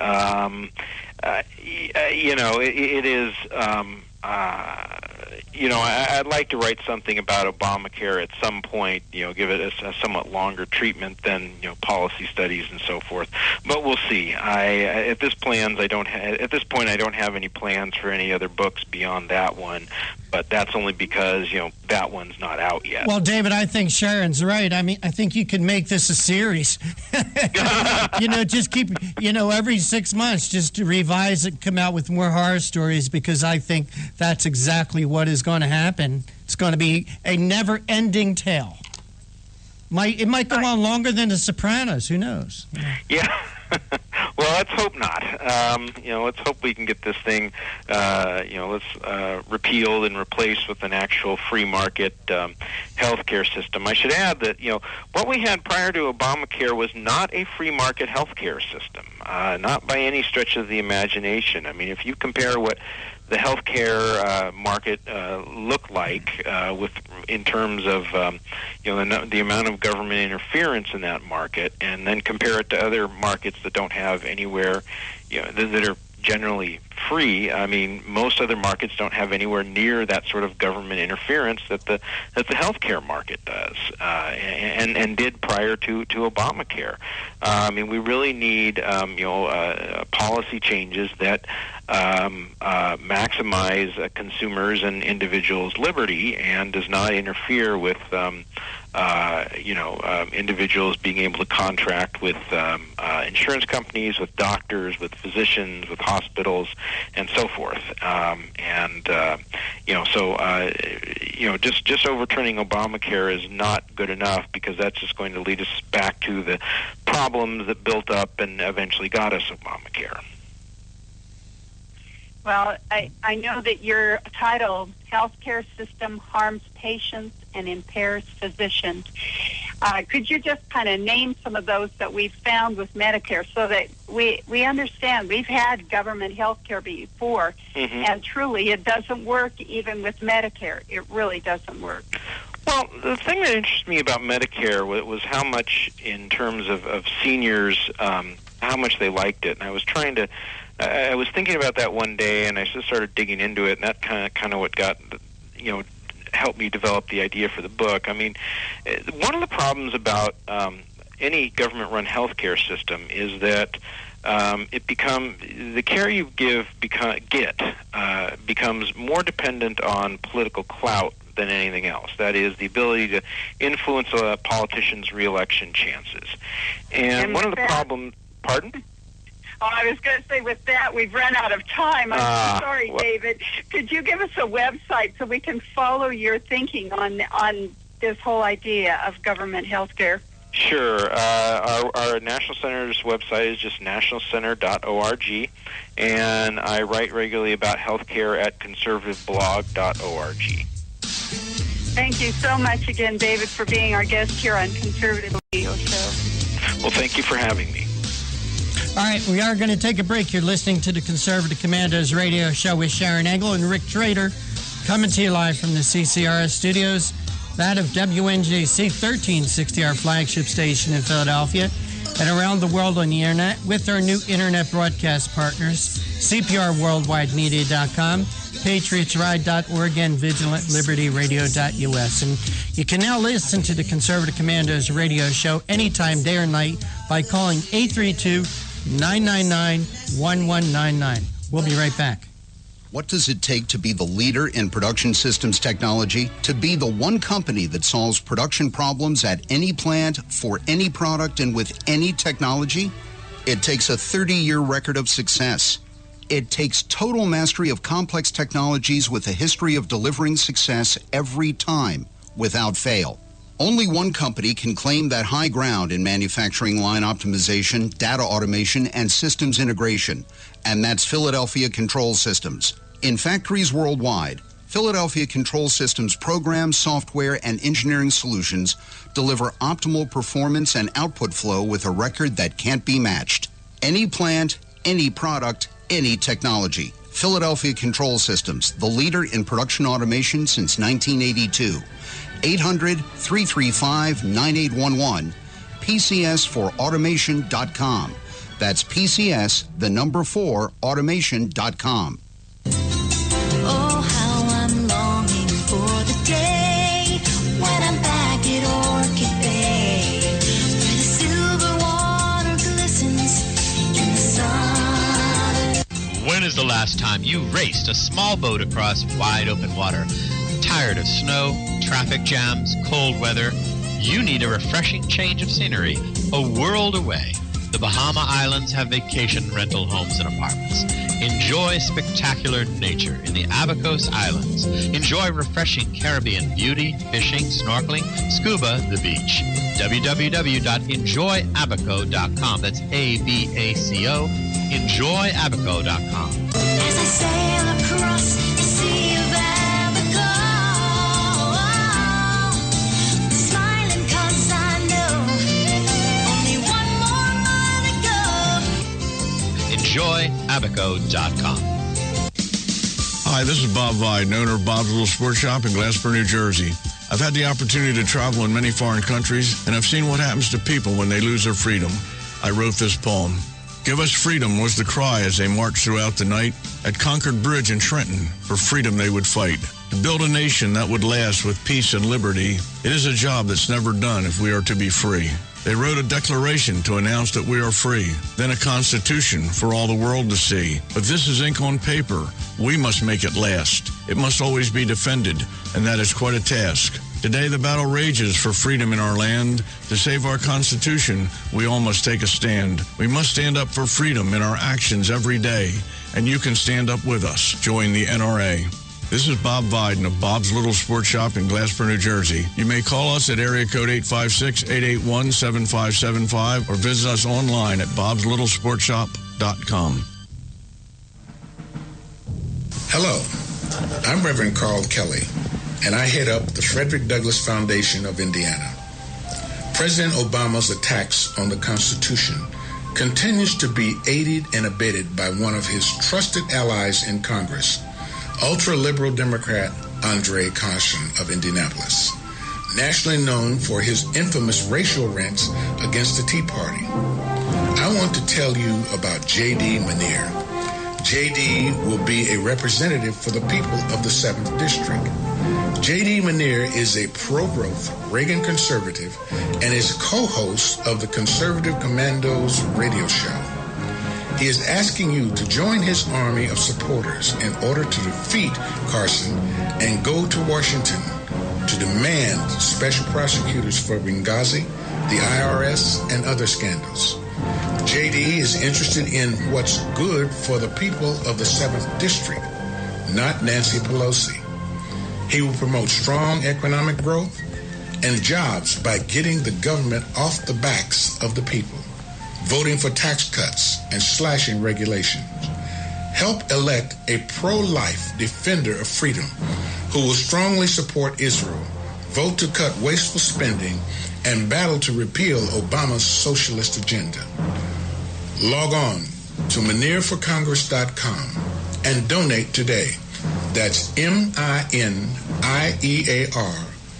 is. I'd like to write something about Obamacare at some point, give it a somewhat longer treatment than, policy studies and so forth. But we'll see. At this point, I don't have any plans for any other books beyond that one. But that's only because, that one's not out yet. Well, David, I think Sharon's right. I mean, I think you could make this a series. Just keep, every 6 months, just to revise it, come out with more horror stories, because I think that's exactly what is going to happen. It's going to be a never-ending tale. It might go on longer than The Sopranos. Who knows? Yeah. Well, let's hope not. Let's hope we can get this thing, repealed and replaced with an actual free market healthcare system. I should add that, what we had prior to Obamacare was not a free market healthcare system, not by any stretch of the imagination. I mean, if you compare what the healthcare market look like in terms of the amount of government interference in that market, and then compare it to other markets that don't have anywhere, that are generally free. I mean, most other markets don't have anywhere near that sort of government interference that the healthcare market does, and did prior to Obamacare. I mean, we really need policy changes that maximize consumers and individuals' liberty and does not interfere with individuals being able to contract with insurance companies, with doctors, with physicians, with hospitals, and so forth. Just overturning Obamacare is not good enough, because that's just going to lead us back to the problems that built up and eventually got us Obamacare. Well, I know that your title, Healthcare System Harms Patients and Impairs Physicians. Could you just kind of name some of those that we've found with Medicare, so that we understand? We've had government health care before, and truly it doesn't work even with Medicare. It really doesn't work. Well, the thing that interested me about Medicare was how much, in terms of seniors, how much they liked it. And I was thinking about that one day, and I just started digging into it, and that kind of what got, helped me develop the idea for the book. I mean, one of the problems about any government-run healthcare system is that the care you becomes more dependent on political clout than anything else. That is, the ability to influence a politician's re-election chances. And one of the problems... Pardon? Oh, I was going to say, with that, we've run out of time. I'm so sorry, David. Could you give us a website so we can follow your thinking on this whole idea of government health care? Sure. Our National Center's website is just nationalcenter.org, and I write regularly about healthcare at conservativeblog.org. Thank you so much again, David, for being our guest here on Conservative Radio Show. Well, thank you for having me. All right, we are going to take a break. You're listening to the Conservative Commandos Radio Show with Sharon Engel and Rick Trader, coming to you live from the CCRS studios, that of WNJC 1360, our flagship station in Philadelphia, and around the world on the internet with our new internet broadcast partners, CPRWorldwideMedia.com, PatriotsRide.org, and VigilantLibertyRadio.us. And you can now listen to the Conservative Commandos Radio Show anytime, day or night, by calling 832-999-1199. We'll be right back. What does it take to be the leader in production systems technology? To be the one company that solves production problems at any plant, for any product, and with any technology? It takes a 30-year record of success. It takes total mastery of complex technologies with a history of delivering success every time, without fail. Only one company can claim that high ground in manufacturing line optimization, data automation, and systems integration, and that's Philadelphia Control Systems. In factories worldwide, Philadelphia Control Systems programs, software, and engineering solutions deliver optimal performance and output flow with a record that can't be matched. Any plant, any product, any technology. Philadelphia Control Systems, the leader in production automation since 1982. 800-335-9811, PCS4automation.com. That's PCS, the number 4, automation.com. Oh, how I'm longing for the day when I'm back at Orchid Bay, where the silver water glistens in the sun. When is the last time you raced a small boat across wide open water? Tired of snow, traffic jams, cold weather? You need a refreshing change of scenery, a world away. The Bahama Islands have vacation rental homes and apartments. Enjoy spectacular nature in the Abacos Islands. Enjoy refreshing Caribbean beauty, fishing, snorkeling, scuba, the beach. www.enjoyabaco.com. That's ABACO. Enjoyabaco.com. As I sail across the sea of Abaco, smiling 'cause I know only one more mile to go. Enjoyabaco.com. Hi, this is Bob Viden, owner of Bob's Little Sports Shop in Glassboro, New Jersey. I've had the opportunity to travel in many foreign countries, and I've seen what happens to people when they lose their freedom. I wrote this poem. Give us freedom was the cry as they marched throughout the night. At Concord Bridge in Trenton, for freedom they would fight. To build a nation that would last with peace and liberty, it is a job that's never done if we are to be free. They wrote a declaration to announce that we are free, then a constitution for all the world to see. But this is ink on paper. We must make it last. It must always be defended, and that is quite a task. Today, the battle rages for freedom in our land. To save our Constitution, we all must take a stand. We must stand up for freedom in our actions every day, and you can stand up with us. Join the NRA. This is Bob Viden of Bob's Little Sports Shop in Glassboro, New Jersey. You may call us at area code 856-881-7575 or visit us online at bobslittlesportshop.com. Hello, I'm Reverend Carl Kelly, and I head up the Frederick Douglass Foundation of Indiana. President Obama's attacks on the Constitution continues to be aided and abetted by one of his trusted allies in Congress, ultra-liberal Democrat Andre Caution of Indianapolis, nationally known for his infamous racial rants against the Tea Party. I want to tell you about J.D. Manier. J.D. will be a representative for the people of the 7th District. J.D. Manier is a pro-growth Reagan conservative and is co-host of the Conservative Commandos Radio Show. He is asking you to join his army of supporters in order to defeat Carson and go to Washington to demand special prosecutors for Benghazi, the IRS, and other scandals. JD is interested in what's good for the people of the 7th District, not Nancy Pelosi. He will promote strong economic growth and jobs by getting the government off the backs of the people, voting for tax cuts and slashing regulations. Help elect a pro-life defender of freedom who will strongly support Israel, vote to cut wasteful spending, and battle to repeal Obama's socialist agenda. Log on to ManierForCongress.com and donate today. That's MINIEAR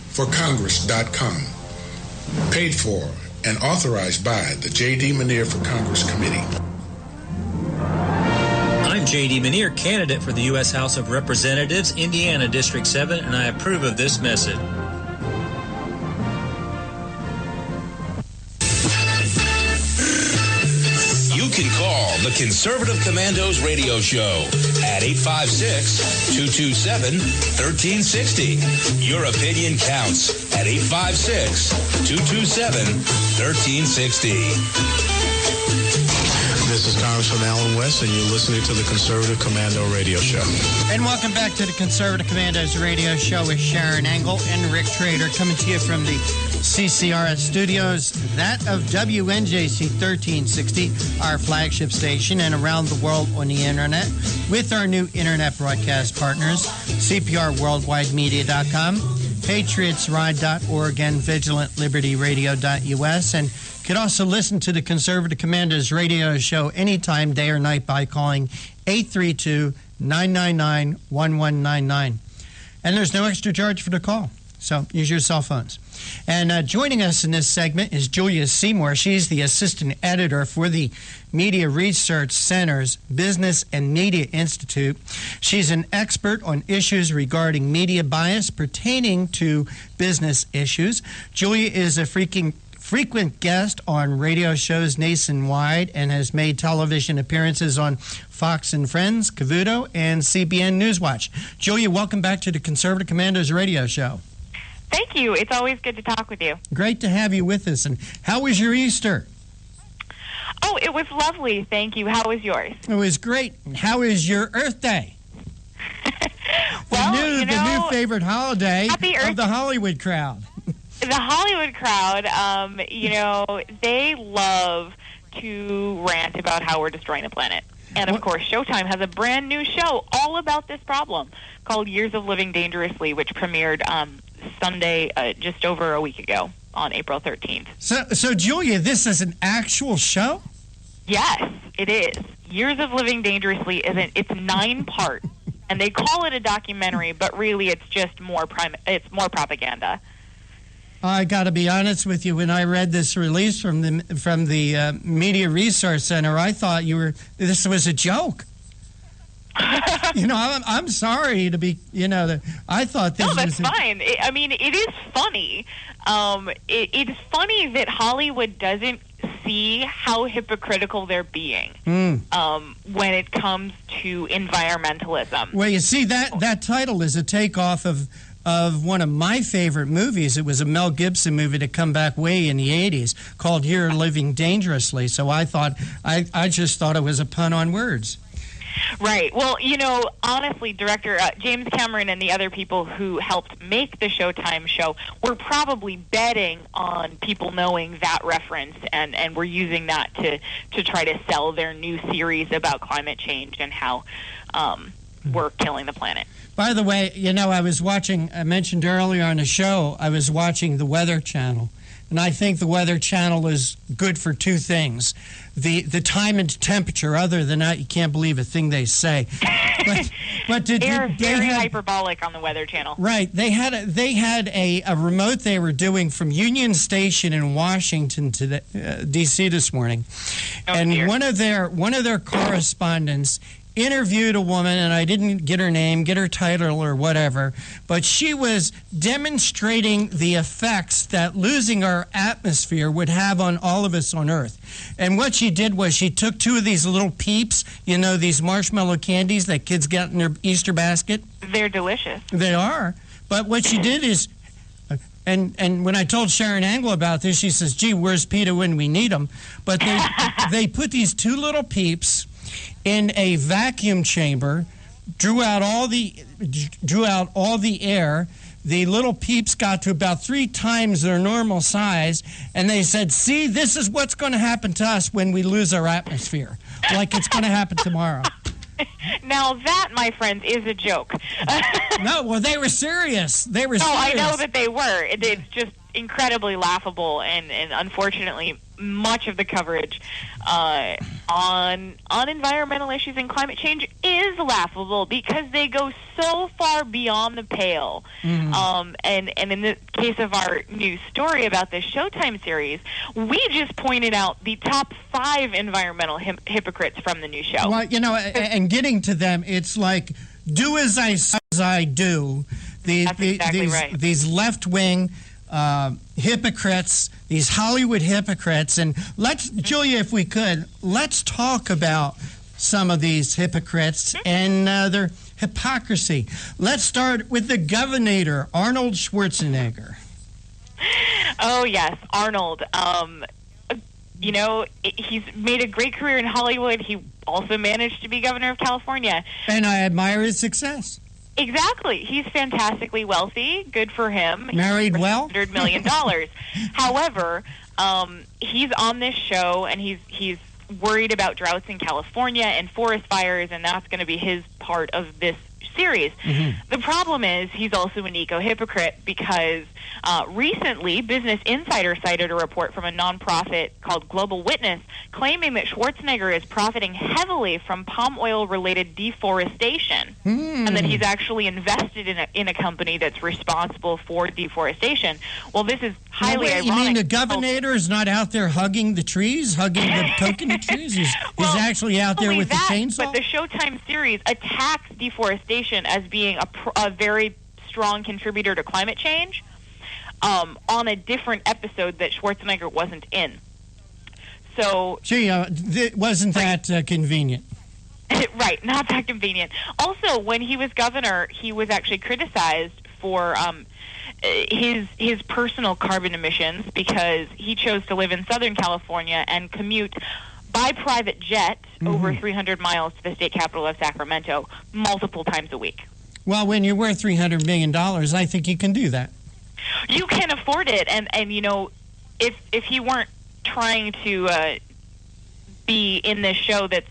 for Congress.com. Paid for and authorized by the J.D. Manier for Congress Committee. I'm J.D. Manier, candidate for the U.S. House of Representatives, Indiana District 7, and I approve of this message. You can call the Conservative Commandos Radio Show at 856-227-1360. Your opinion counts at 856-227-1360. This is Congressman Alan West, and you're listening to the Conservative Commando Radio Show. And welcome back to the Conservative Commandos Radio Show with Sharon Engel and Rick Trader, coming to you from the CCRS studios, that of WNJC 1360, our flagship station, and around the world on the internet with our new internet broadcast partners, CPRWorldwideMedia.com, PatriotsRide.org, and VigilantLibertyRadio.us, and you can also listen to the Conservative Commandos Radio Show anytime, day or night, by calling 832-999-1199. And there's no extra charge for the call, so use your cell phones. And joining us in this segment is Julia Seymour. She's the assistant editor for the Media Research Center's Business and Media Institute. She's an expert on issues regarding media bias pertaining to business issues. Julia is a frequent guest on radio shows nationwide and has made television appearances on Fox and Friends, Cavuto, and CBN Newswatch. Julia, welcome back to the Conservative Commandos Radio Show. Thank you. It's always good to talk with you. Great to have you with us. And how was your Easter? Oh, it was lovely. Thank you. How was yours? It was great. And how is your Earth Day? Well, the new favorite holiday of the Hollywood crowd. The Hollywood crowd, they love to rant about how we're destroying the planet. And, of course, Showtime has a brand new show all about this problem called Years of Living Dangerously, which premiered Sunday just over a week ago on April 13th. So, Julia, this is an actual show? Yes, it is. Years of Living Dangerously it's 9-part, and they call it a documentary, but really it's just more propaganda. I got to be honest with you. When I read this release from the Media Resource Center, I thought this was a joke. I'm sorry to be. I thought this. No, that's fine. It is funny. It's funny that Hollywood doesn't see how hypocritical they're being when it comes to environmentalism. Well, you see, that title is a takeoff of one of my favorite movies. It was a Mel Gibson movie to come back way in the 80s called You're Living Dangerously. So I just thought it was a pun on words. Right. Well, honestly, director James Cameron and the other people who helped make the Showtime show were probably betting on people knowing that reference, and were using that to try to sell their new series about climate change and how we're killing the planet. By the way, I mentioned earlier on the show, I was watching the Weather Channel. And I think the Weather Channel is good for two things. The time and temperature. Other than that, you can't believe a thing they say. But they're very hyperbolic on the Weather Channel. Right. They had a remote they were doing from Union Station in Washington to D.C. this morning. And one of their correspondents interviewed a woman, and I didn't get her name, get her title or whatever, but she was demonstrating the effects that losing our atmosphere would have on all of us on Earth. And what she did was she took 2 of these little Peeps, these marshmallow candies that kids get in their Easter basket. They're delicious. They are. But what she did is, and when I told Sharon Angle about this, she says, gee, where's PETA when we need them? But they put these 2 little Peeps in a vacuum chamber, drew out all the air. The little Peeps got to about 3 times their normal size, and they said, see, this is what's going to happen to us when we lose our atmosphere, like it's going to happen tomorrow. Now that, my friends, is a joke. No, well, they were serious. They were serious. No, I know that they were. It's just incredibly laughable, and unfortunately, much of the coverage on environmental issues and climate change is laughable because they go so far beyond the pale. Mm-hmm. And in the case of our new story about this Showtime series, we just pointed out the top 5 environmental hypocrites from the new show. Well, and getting to them, it's like, do as I do. That's exactly right. These left-wing hypocrites, these Hollywood hypocrites, and Julia, if we could, let's talk about some of these hypocrites and their hypocrisy. Let's start with the governor, Arnold Schwarzenegger. Oh yes, Arnold. He's made a great career in Hollywood. He also managed to be governor of California, and I admire his success. Exactly. He's fantastically wealthy. Good for him. Married well? $100 million. However, he's on this show, and he's worried about droughts in California and forest fires, and that's going to be his part of this series. Mm-hmm. The problem is he's also an eco-hypocrite because recently Business Insider cited a report from a nonprofit called Global Witness claiming that Schwarzenegger is profiting heavily from palm oil-related deforestation and that he's actually invested in a company that's responsible for deforestation. Well, this is highly ironic. You mean the governor is not out there hugging the trees, hugging the coconut trees? He's actually out there with the chainsaw? But the Showtime series attacks deforestation as being a very strong contributor to climate change on a different episode that Schwarzenegger wasn't in. So, wasn't that convenient? Right, not that convenient. Also, when he was governor, he was actually criticized for his personal carbon emissions because he chose to live in Southern California and commute by private jet over 300 miles to the state capital of Sacramento multiple times a week. Well, when you're worth $300 million, I think you can do that. You can afford it, and if he weren't trying to be in this show that's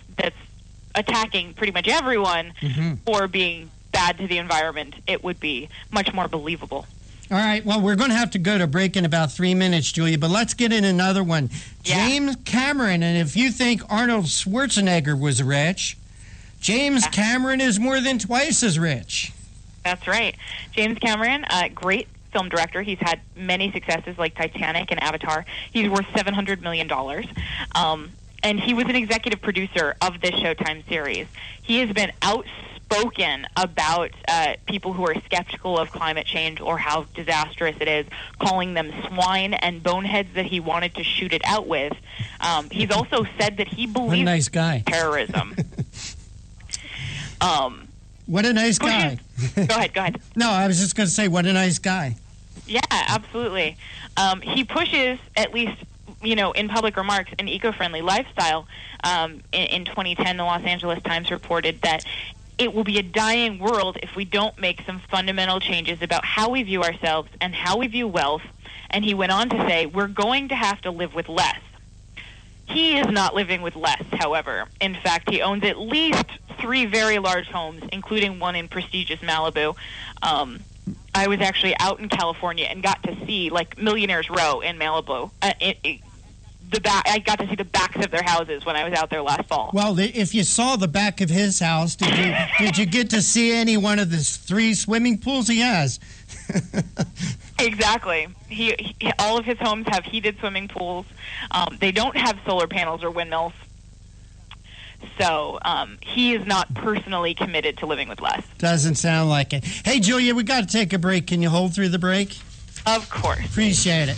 attacking pretty much everyone for being bad to the environment, it would be much more believable. All right, well, we're going to have to go to break in about 3 minutes, Julia, but let's get in another one. Yeah. James Cameron, and if you think Arnold Schwarzenegger was rich, James Cameron is more than twice as rich. That's right. James Cameron, great film director. He's had many successes like Titanic and Avatar. He's worth $700 million. And he was an executive producer of this Showtime series. He has been outspoken about people who are skeptical of climate change or how disastrous it is, calling them swine and boneheads that he wanted to shoot it out with. He's also said that he believes in terrorism. What a nice guy. Go ahead. No, I was just going to say, what a nice guy. Yeah, absolutely. He pushes, at least, in public remarks, an eco-friendly lifestyle. In 2010, the Los Angeles Times reported that it will be a dying world if we don't make some fundamental changes about how we view ourselves and how we view wealth. And he went on to say, we're going to have to live with less. He is not living with less, however. In fact, he owns at least 3 very large homes, including one in prestigious Malibu. I was actually out in California and got to see, Millionaire's Row in Malibu. I got to see the backs of their houses when I was out there last fall. Well, if you saw the back of his house, did you get to see any one of the 3 swimming pools he has? Exactly. He all of his homes have heated swimming pools. They don't have solar panels or windmills. So he is not personally committed to living with less. Doesn't sound like it. Hey, Julia, we got to take a break. Can you hold through the break? Of course. Appreciate it.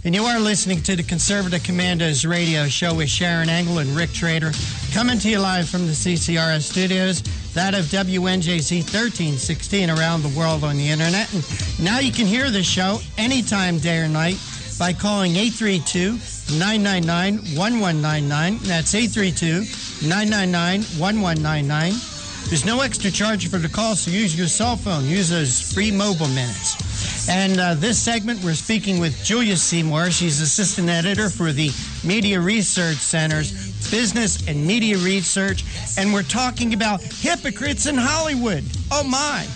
And you are listening to the Conservative Commandos radio show with Sharon Engel and Rick Trader, coming to you live from the CCRS studios, that of WNJC 1360 and around the world on the internet. And now you can hear the show anytime, day or night, by calling 832-999-1199. That's 832-999-1199. There's no extra charge for the call, so use your cell phone. Use those free mobile minutes. And this segment, we're speaking with Julia Seymour. She's assistant editor for the Media Research Center's Business and Media Research. And we're talking about hypocrites in Hollywood. Oh, my.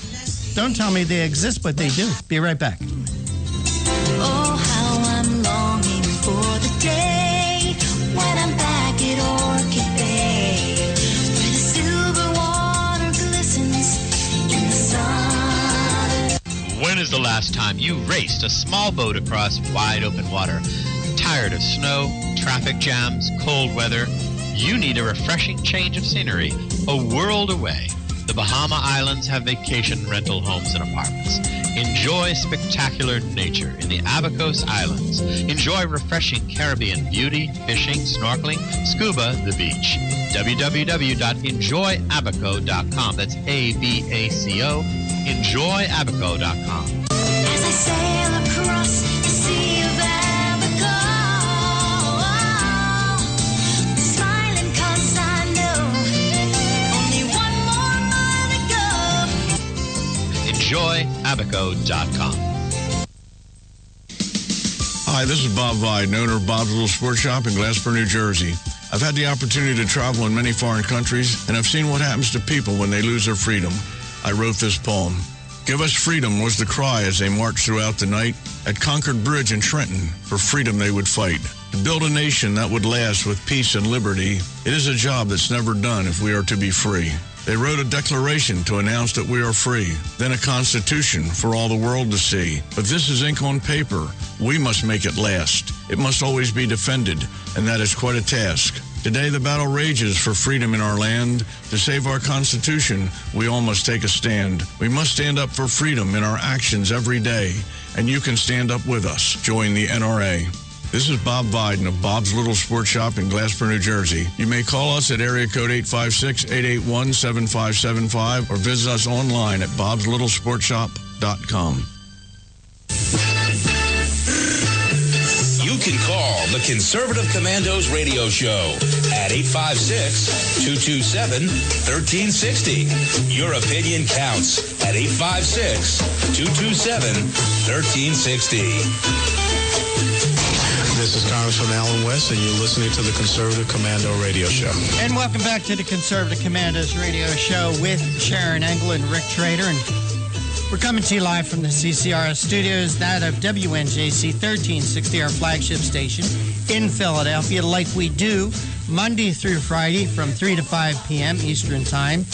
Don't tell me they exist, but they do. Be right back. Oh, how I'm longing for the day when I'm back at Orchid Bay, where the silver water glistens in the sun. When is the last time you raced a small boat across wide open water? Tired of snow, traffic jams, cold weather? You need a refreshing change of scenery, a world away. The Bahama Islands have vacation rental homes and apartments. Enjoy spectacular nature in the Abacos Islands. Enjoy refreshing Caribbean beauty, fishing, snorkeling, scuba, the beach. www.enjoyabaco.com. That's ABACO. EnjoyAbaco.com. As I sail across the Sea of Abaco, smiling 'cause I know only one more mile to go. EnjoyAbaco.com. Hi, this is Bob Vide, owner of Bob's Little Sports Shop in Glasper, New Jersey. I've had the opportunity to travel in many foreign countries, and I've seen what happens to people when they lose their freedom. I wrote this poem. Give us freedom was the cry as they marched throughout the night. At Concord Bridge in Trenton, for freedom they would fight. To build a nation that would last with peace and liberty, it is a job that's never done if we are to be free. They wrote a declaration to announce that we are free, then a constitution for all the world to see. But this is ink on paper. We must make it last. It must always be defended, and that is quite a task. Today, the battle rages for freedom in our land. To save our Constitution, we all must take a stand. We must stand up for freedom in our actions every day, and you can stand up with us. Join the NRA. This is Bob Biden of Bob's Little Sports Shop in Glasper, New Jersey. You may call us at area code 856-881-7575 or visit us online at bobslittle.sportshop.com. You can call the Conservative Commandos radio show at 856-227-1360. Your opinion counts at 856-227-1360. This is Congressman Alan West, and you're listening to the Conservative Commando Radio Show. And welcome back to the Conservative Commandos radio show with Sharon Engel and Rick Trader. And we're coming to you live from the CCRS studios, that of WNJC 1360, our flagship station in Philadelphia, like we do Monday through Friday from 3 to 5 p.m. Eastern Time.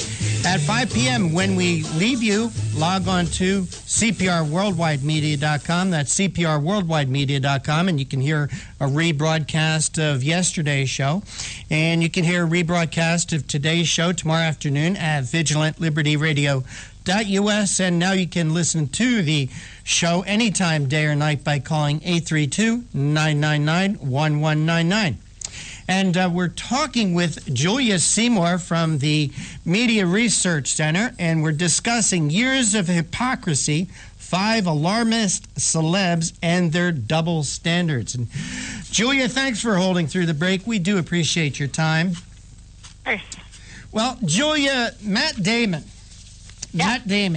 At 5 p.m., when we leave you, log on to CPRWorldwideMedia.com. That's CPRWorldwideMedia.com, and you can hear a rebroadcast of yesterday's show. And you can hear a rebroadcast of today's show tomorrow afternoon at VigilantLibertyRadio.us. And now you can listen to the show anytime, day or night, by calling 832-999-1199. And we're talking with Julia Seymour from the Media Research Center, and we're discussing years of hypocrisy, 5 alarmist celebs and their double standards. And Julia, thanks for holding through the break. We do appreciate your time. Thanks. Well, Julia, Matt Damon,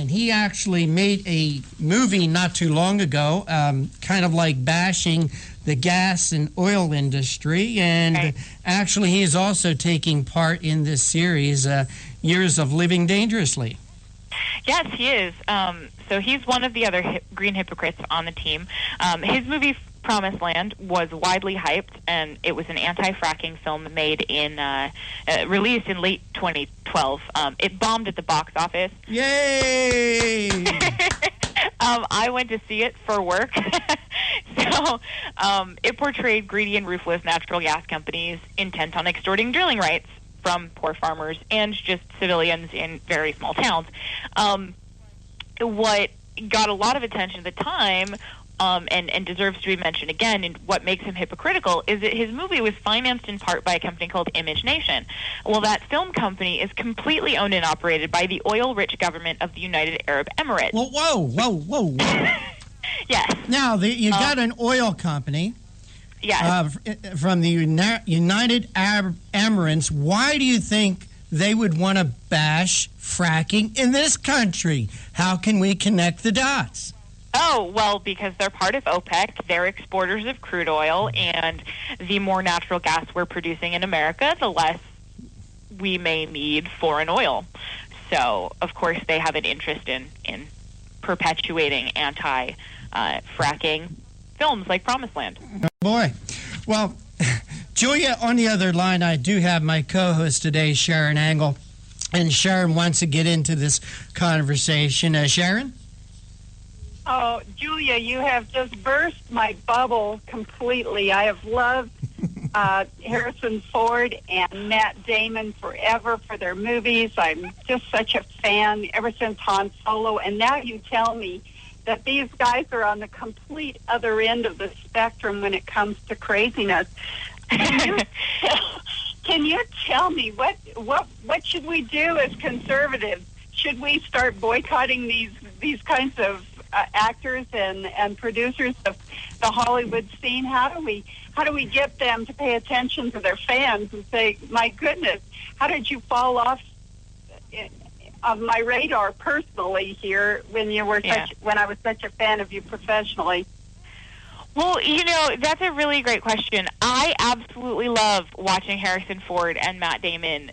he actually made a movie not too long ago, kind of like bashing the gas and oil industry, and actually he is also taking part in this series, Years of Living Dangerously. Yes, he is. So he's one of the other green hypocrites on the team. His movie Promised Land was widely hyped, and it was an anti-fracking film made in released in late 2012. It bombed at the box office. Yay! I went to see it for work. So it portrayed greedy and ruthless natural gas companies intent on extorting drilling rights from poor farmers and just civilians in very small towns. What got a lot of attention at the time, and deserves to be mentioned again, and what makes him hypocritical, is that his movie was financed in part by a company called Image Nation. Well, that film company is completely owned and operated by the oil-rich government of the United Arab Emirates. Well, whoa. Yes. Now, you got an oil company. Yes. From the United Arab Emirates. Why do you think they would want to bash fracking in this country? How can we connect the dots? Oh, well, because they're part of OPEC, they're exporters of crude oil, and the more natural gas we're producing in America, the less we may need foreign oil. So, of course, they have an interest in perpetuating anti-fracking films like Promised Land. Oh, boy. Well, Julia, on the other line, I do have my co-host today, Sharon Angle. And Sharon wants to get into this conversation. Sharon? Oh, Julia, you have just burst my bubble completely. I have loved Harrison Ford and Matt Damon forever for their movies. I'm just such a fan ever since Han Solo. And now you tell me that these guys are on the complete other end of the spectrum when it comes to craziness. Can you tell me what should we do as conservatives? Should we start boycotting these kinds of actors and producers of the Hollywood scene? How do we get them to pay attention to their fans and say, my goodness, how did you fall off of my radar personally here when I was such a fan of you professionally? Well, that's a really great question. I absolutely love watching Harrison Ford and Matt Damon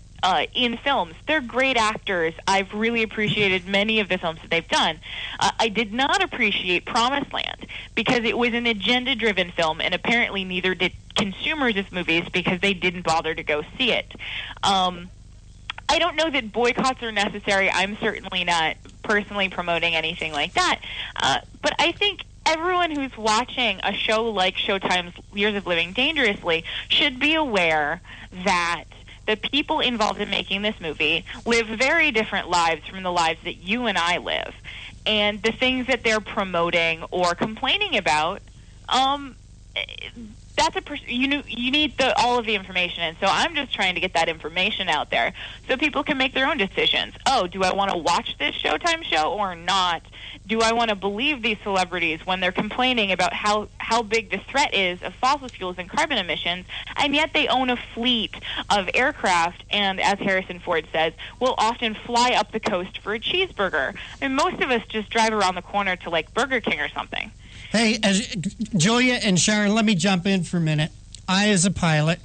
in films. They're great actors. I've really appreciated many of the films that they've done. I did not appreciate Promised Land because it was an agenda-driven film, and apparently neither did consumers of movies because they didn't bother to go see it. I don't know that boycotts are necessary. I'm certainly not personally promoting anything like that. But I think everyone who's watching a show like Showtime's Years of Living Dangerously should be aware that the people involved in making this movie live very different lives from the lives that you and I live. And the things that they're promoting or complaining about, you need all of the information. And so I'm just trying to get that information out there so people can make their own decisions. Oh, do I want to watch this Showtime show or not? Do I want to believe these celebrities when they're complaining about how big the threat is of fossil fuels and carbon emissions, and yet they own a fleet of aircraft and, as Harrison Ford says, will often fly up the coast for a cheeseburger? I mean, most of us just drive around the corner to, like, Burger King or something. Hey, Julia and Sharon, let me jump in for a minute. I, as a pilot,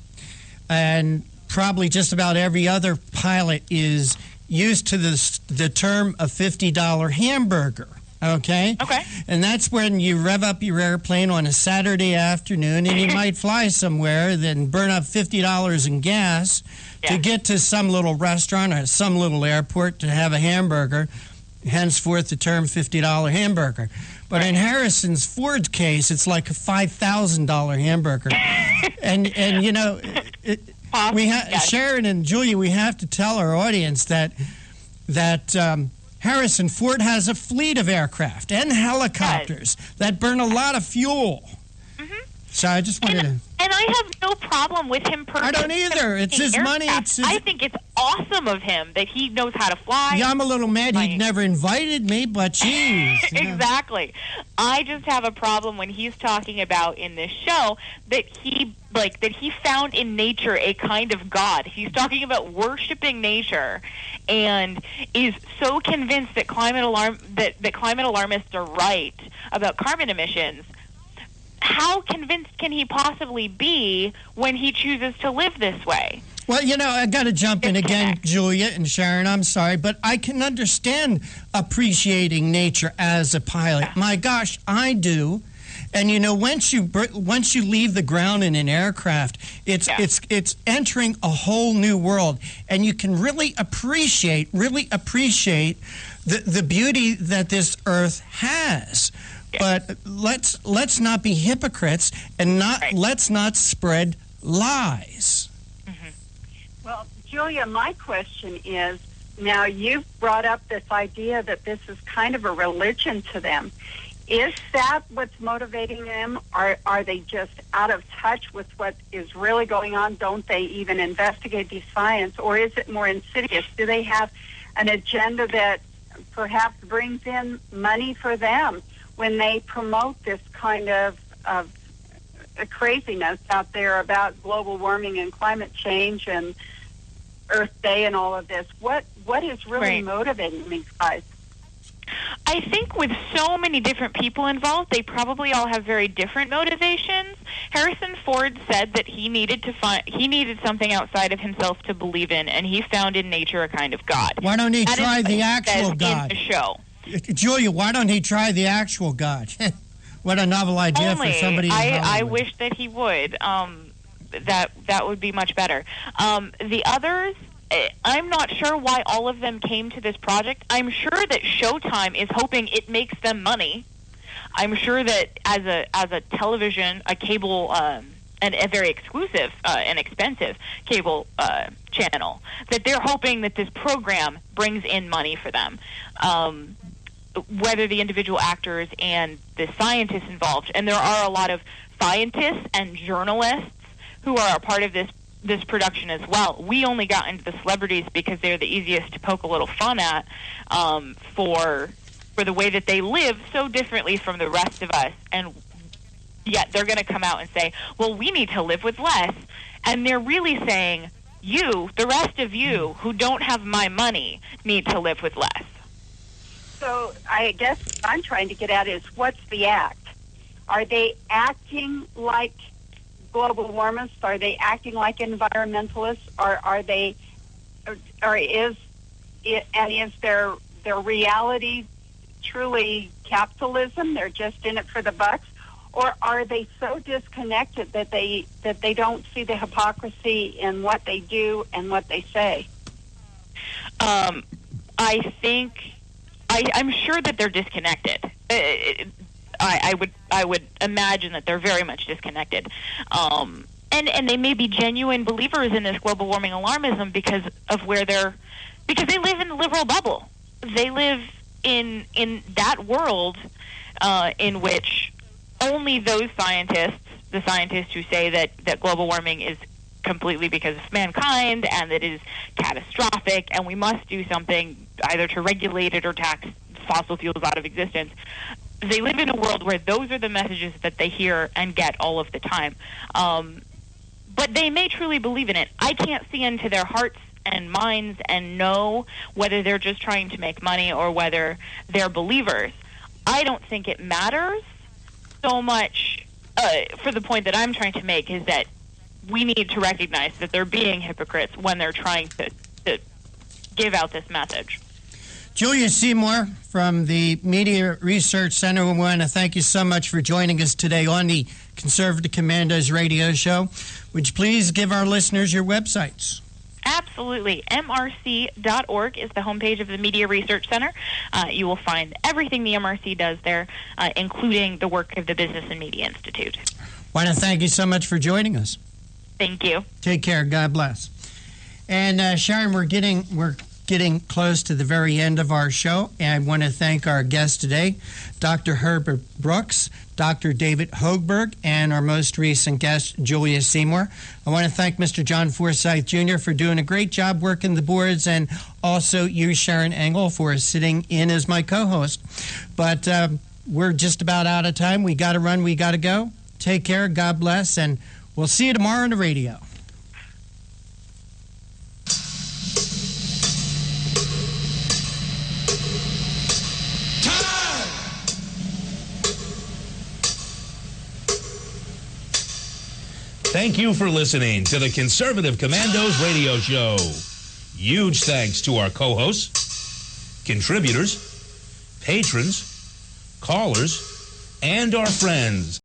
and probably just about every other pilot, is used to the term a $50 hamburger. Okay? Okay. And that's when you rev up your airplane on a Saturday afternoon and you might fly somewhere, then burn up $50 in gas to get to some little restaurant or some little airport to have a hamburger, henceforth the term $50 hamburger. But in Harrison Ford's case, it's like a $5,000 hamburger. and Sharon and Julia, we have to tell our audience that Harrison Ford has a fleet of aircraft and helicopters that burn a lot of fuel. Mm-hmm. So I just wanted to... And I have no problem with him personally. I don't either. It's his money. I think it's awesome of him that he knows how to fly. Yeah, I'm a little mad he never invited me, but geez. Exactly. I just have a problem when he's talking about in this show that he found in nature a kind of God. He's talking about worshiping nature and is so convinced that climate alarmists are right about carbon emissions. How convinced can he possibly be when he chooses to live this way? Well, I got to jump in again, Julia and Sharon. I'm sorry, but I can understand appreciating nature as a pilot. My gosh, I do. And once you leave the ground in an aircraft, it's entering a whole new world, and you can really appreciate the beauty that this earth has. But let's not be hypocrites and let's not spread lies. Mm-hmm. Well, Julia, my question is, now you've brought up this idea that this is kind of a religion to them. Is that what's motivating them? Are they just out of touch with what is really going on? Don't they even investigate the science? Or is it more insidious? Do they have an agenda that perhaps brings in money for them when they promote this kind of craziness out there about global warming and climate change and Earth Day and all of this? What is really motivating these guys? I think with so many different people involved, they probably all have very different motivations. Harrison Ford said that he needed something outside of himself to believe in, and he found in nature a kind of God. Why don't he try the actual God? In the show. Julia, why don't he try the actual God? What a novel idea for somebody in Hollywood. I wish that he would. That would be much better. The others, I'm not sure why all of them came to this project. I'm sure that Showtime is hoping it makes them money. I'm sure that as a television, a cable, and a very exclusive and expensive cable channel, that they're hoping that this program brings in money for them. Whether the individual actors and the scientists involved, and there are a lot of scientists and journalists who are a part of this production as well. We only got into the celebrities because they're the easiest to poke a little fun at for the way that they live so differently from the rest of us, and yet they're going to come out and say, well, we need to live with less, and they're really saying, you, the rest of you who don't have my money, need to live with less. So I guess what I'm trying to get at is, what's the act? Are they acting like global warmists? Are they acting like environmentalists? Is their reality truly capitalism? They're just in it for the bucks, or are they so disconnected that they don't see the hypocrisy in what they do and what they say? I think I'm sure that they're disconnected. I would imagine that they're very much disconnected. And they may be genuine believers in this global warming alarmism because they live in the liberal bubble. They live in that world in which only those scientists, the scientists who say that global warming is completely because of mankind and that it is catastrophic and we must do something either to regulate it or tax fossil fuels out of existence. They live in a world where those are the messages that they hear and get all of the time. But they may truly believe in it. I can't see into their hearts and minds and know whether they're just trying to make money or whether they're believers. I don't think it matters so much for the point that I'm trying to make is that we need to recognize that they're being hypocrites when they're trying to give out this message. Julia Seymour from the Media Research Center, we want to thank you so much for joining us today on the Conservative Commandos radio show. Would you please give our listeners your websites? Absolutely. MRC.org is the homepage of the Media Research Center. You will find everything the MRC does there, including the work of the Business and Media Institute. I want to thank you so much for joining us. Thank you. Take care. God bless. And Sharon, we're getting close to the very end of our show, and I want to thank our guests today, Dr. Herbert Brooks, Dr. David Hochberg, and our most recent guest, Julia Seymour. I want to thank Mr. John Forsyth Jr. for doing a great job working the boards, and also you, Sharon Engel, for sitting in as my co-host. But we're just about out of time. We got to run. We got to go. Take care. God bless, and we'll see you tomorrow on the radio. Thank you for listening to the Conservative Commandos radio show. Huge thanks to our co-hosts, contributors, patrons, callers, and our friends.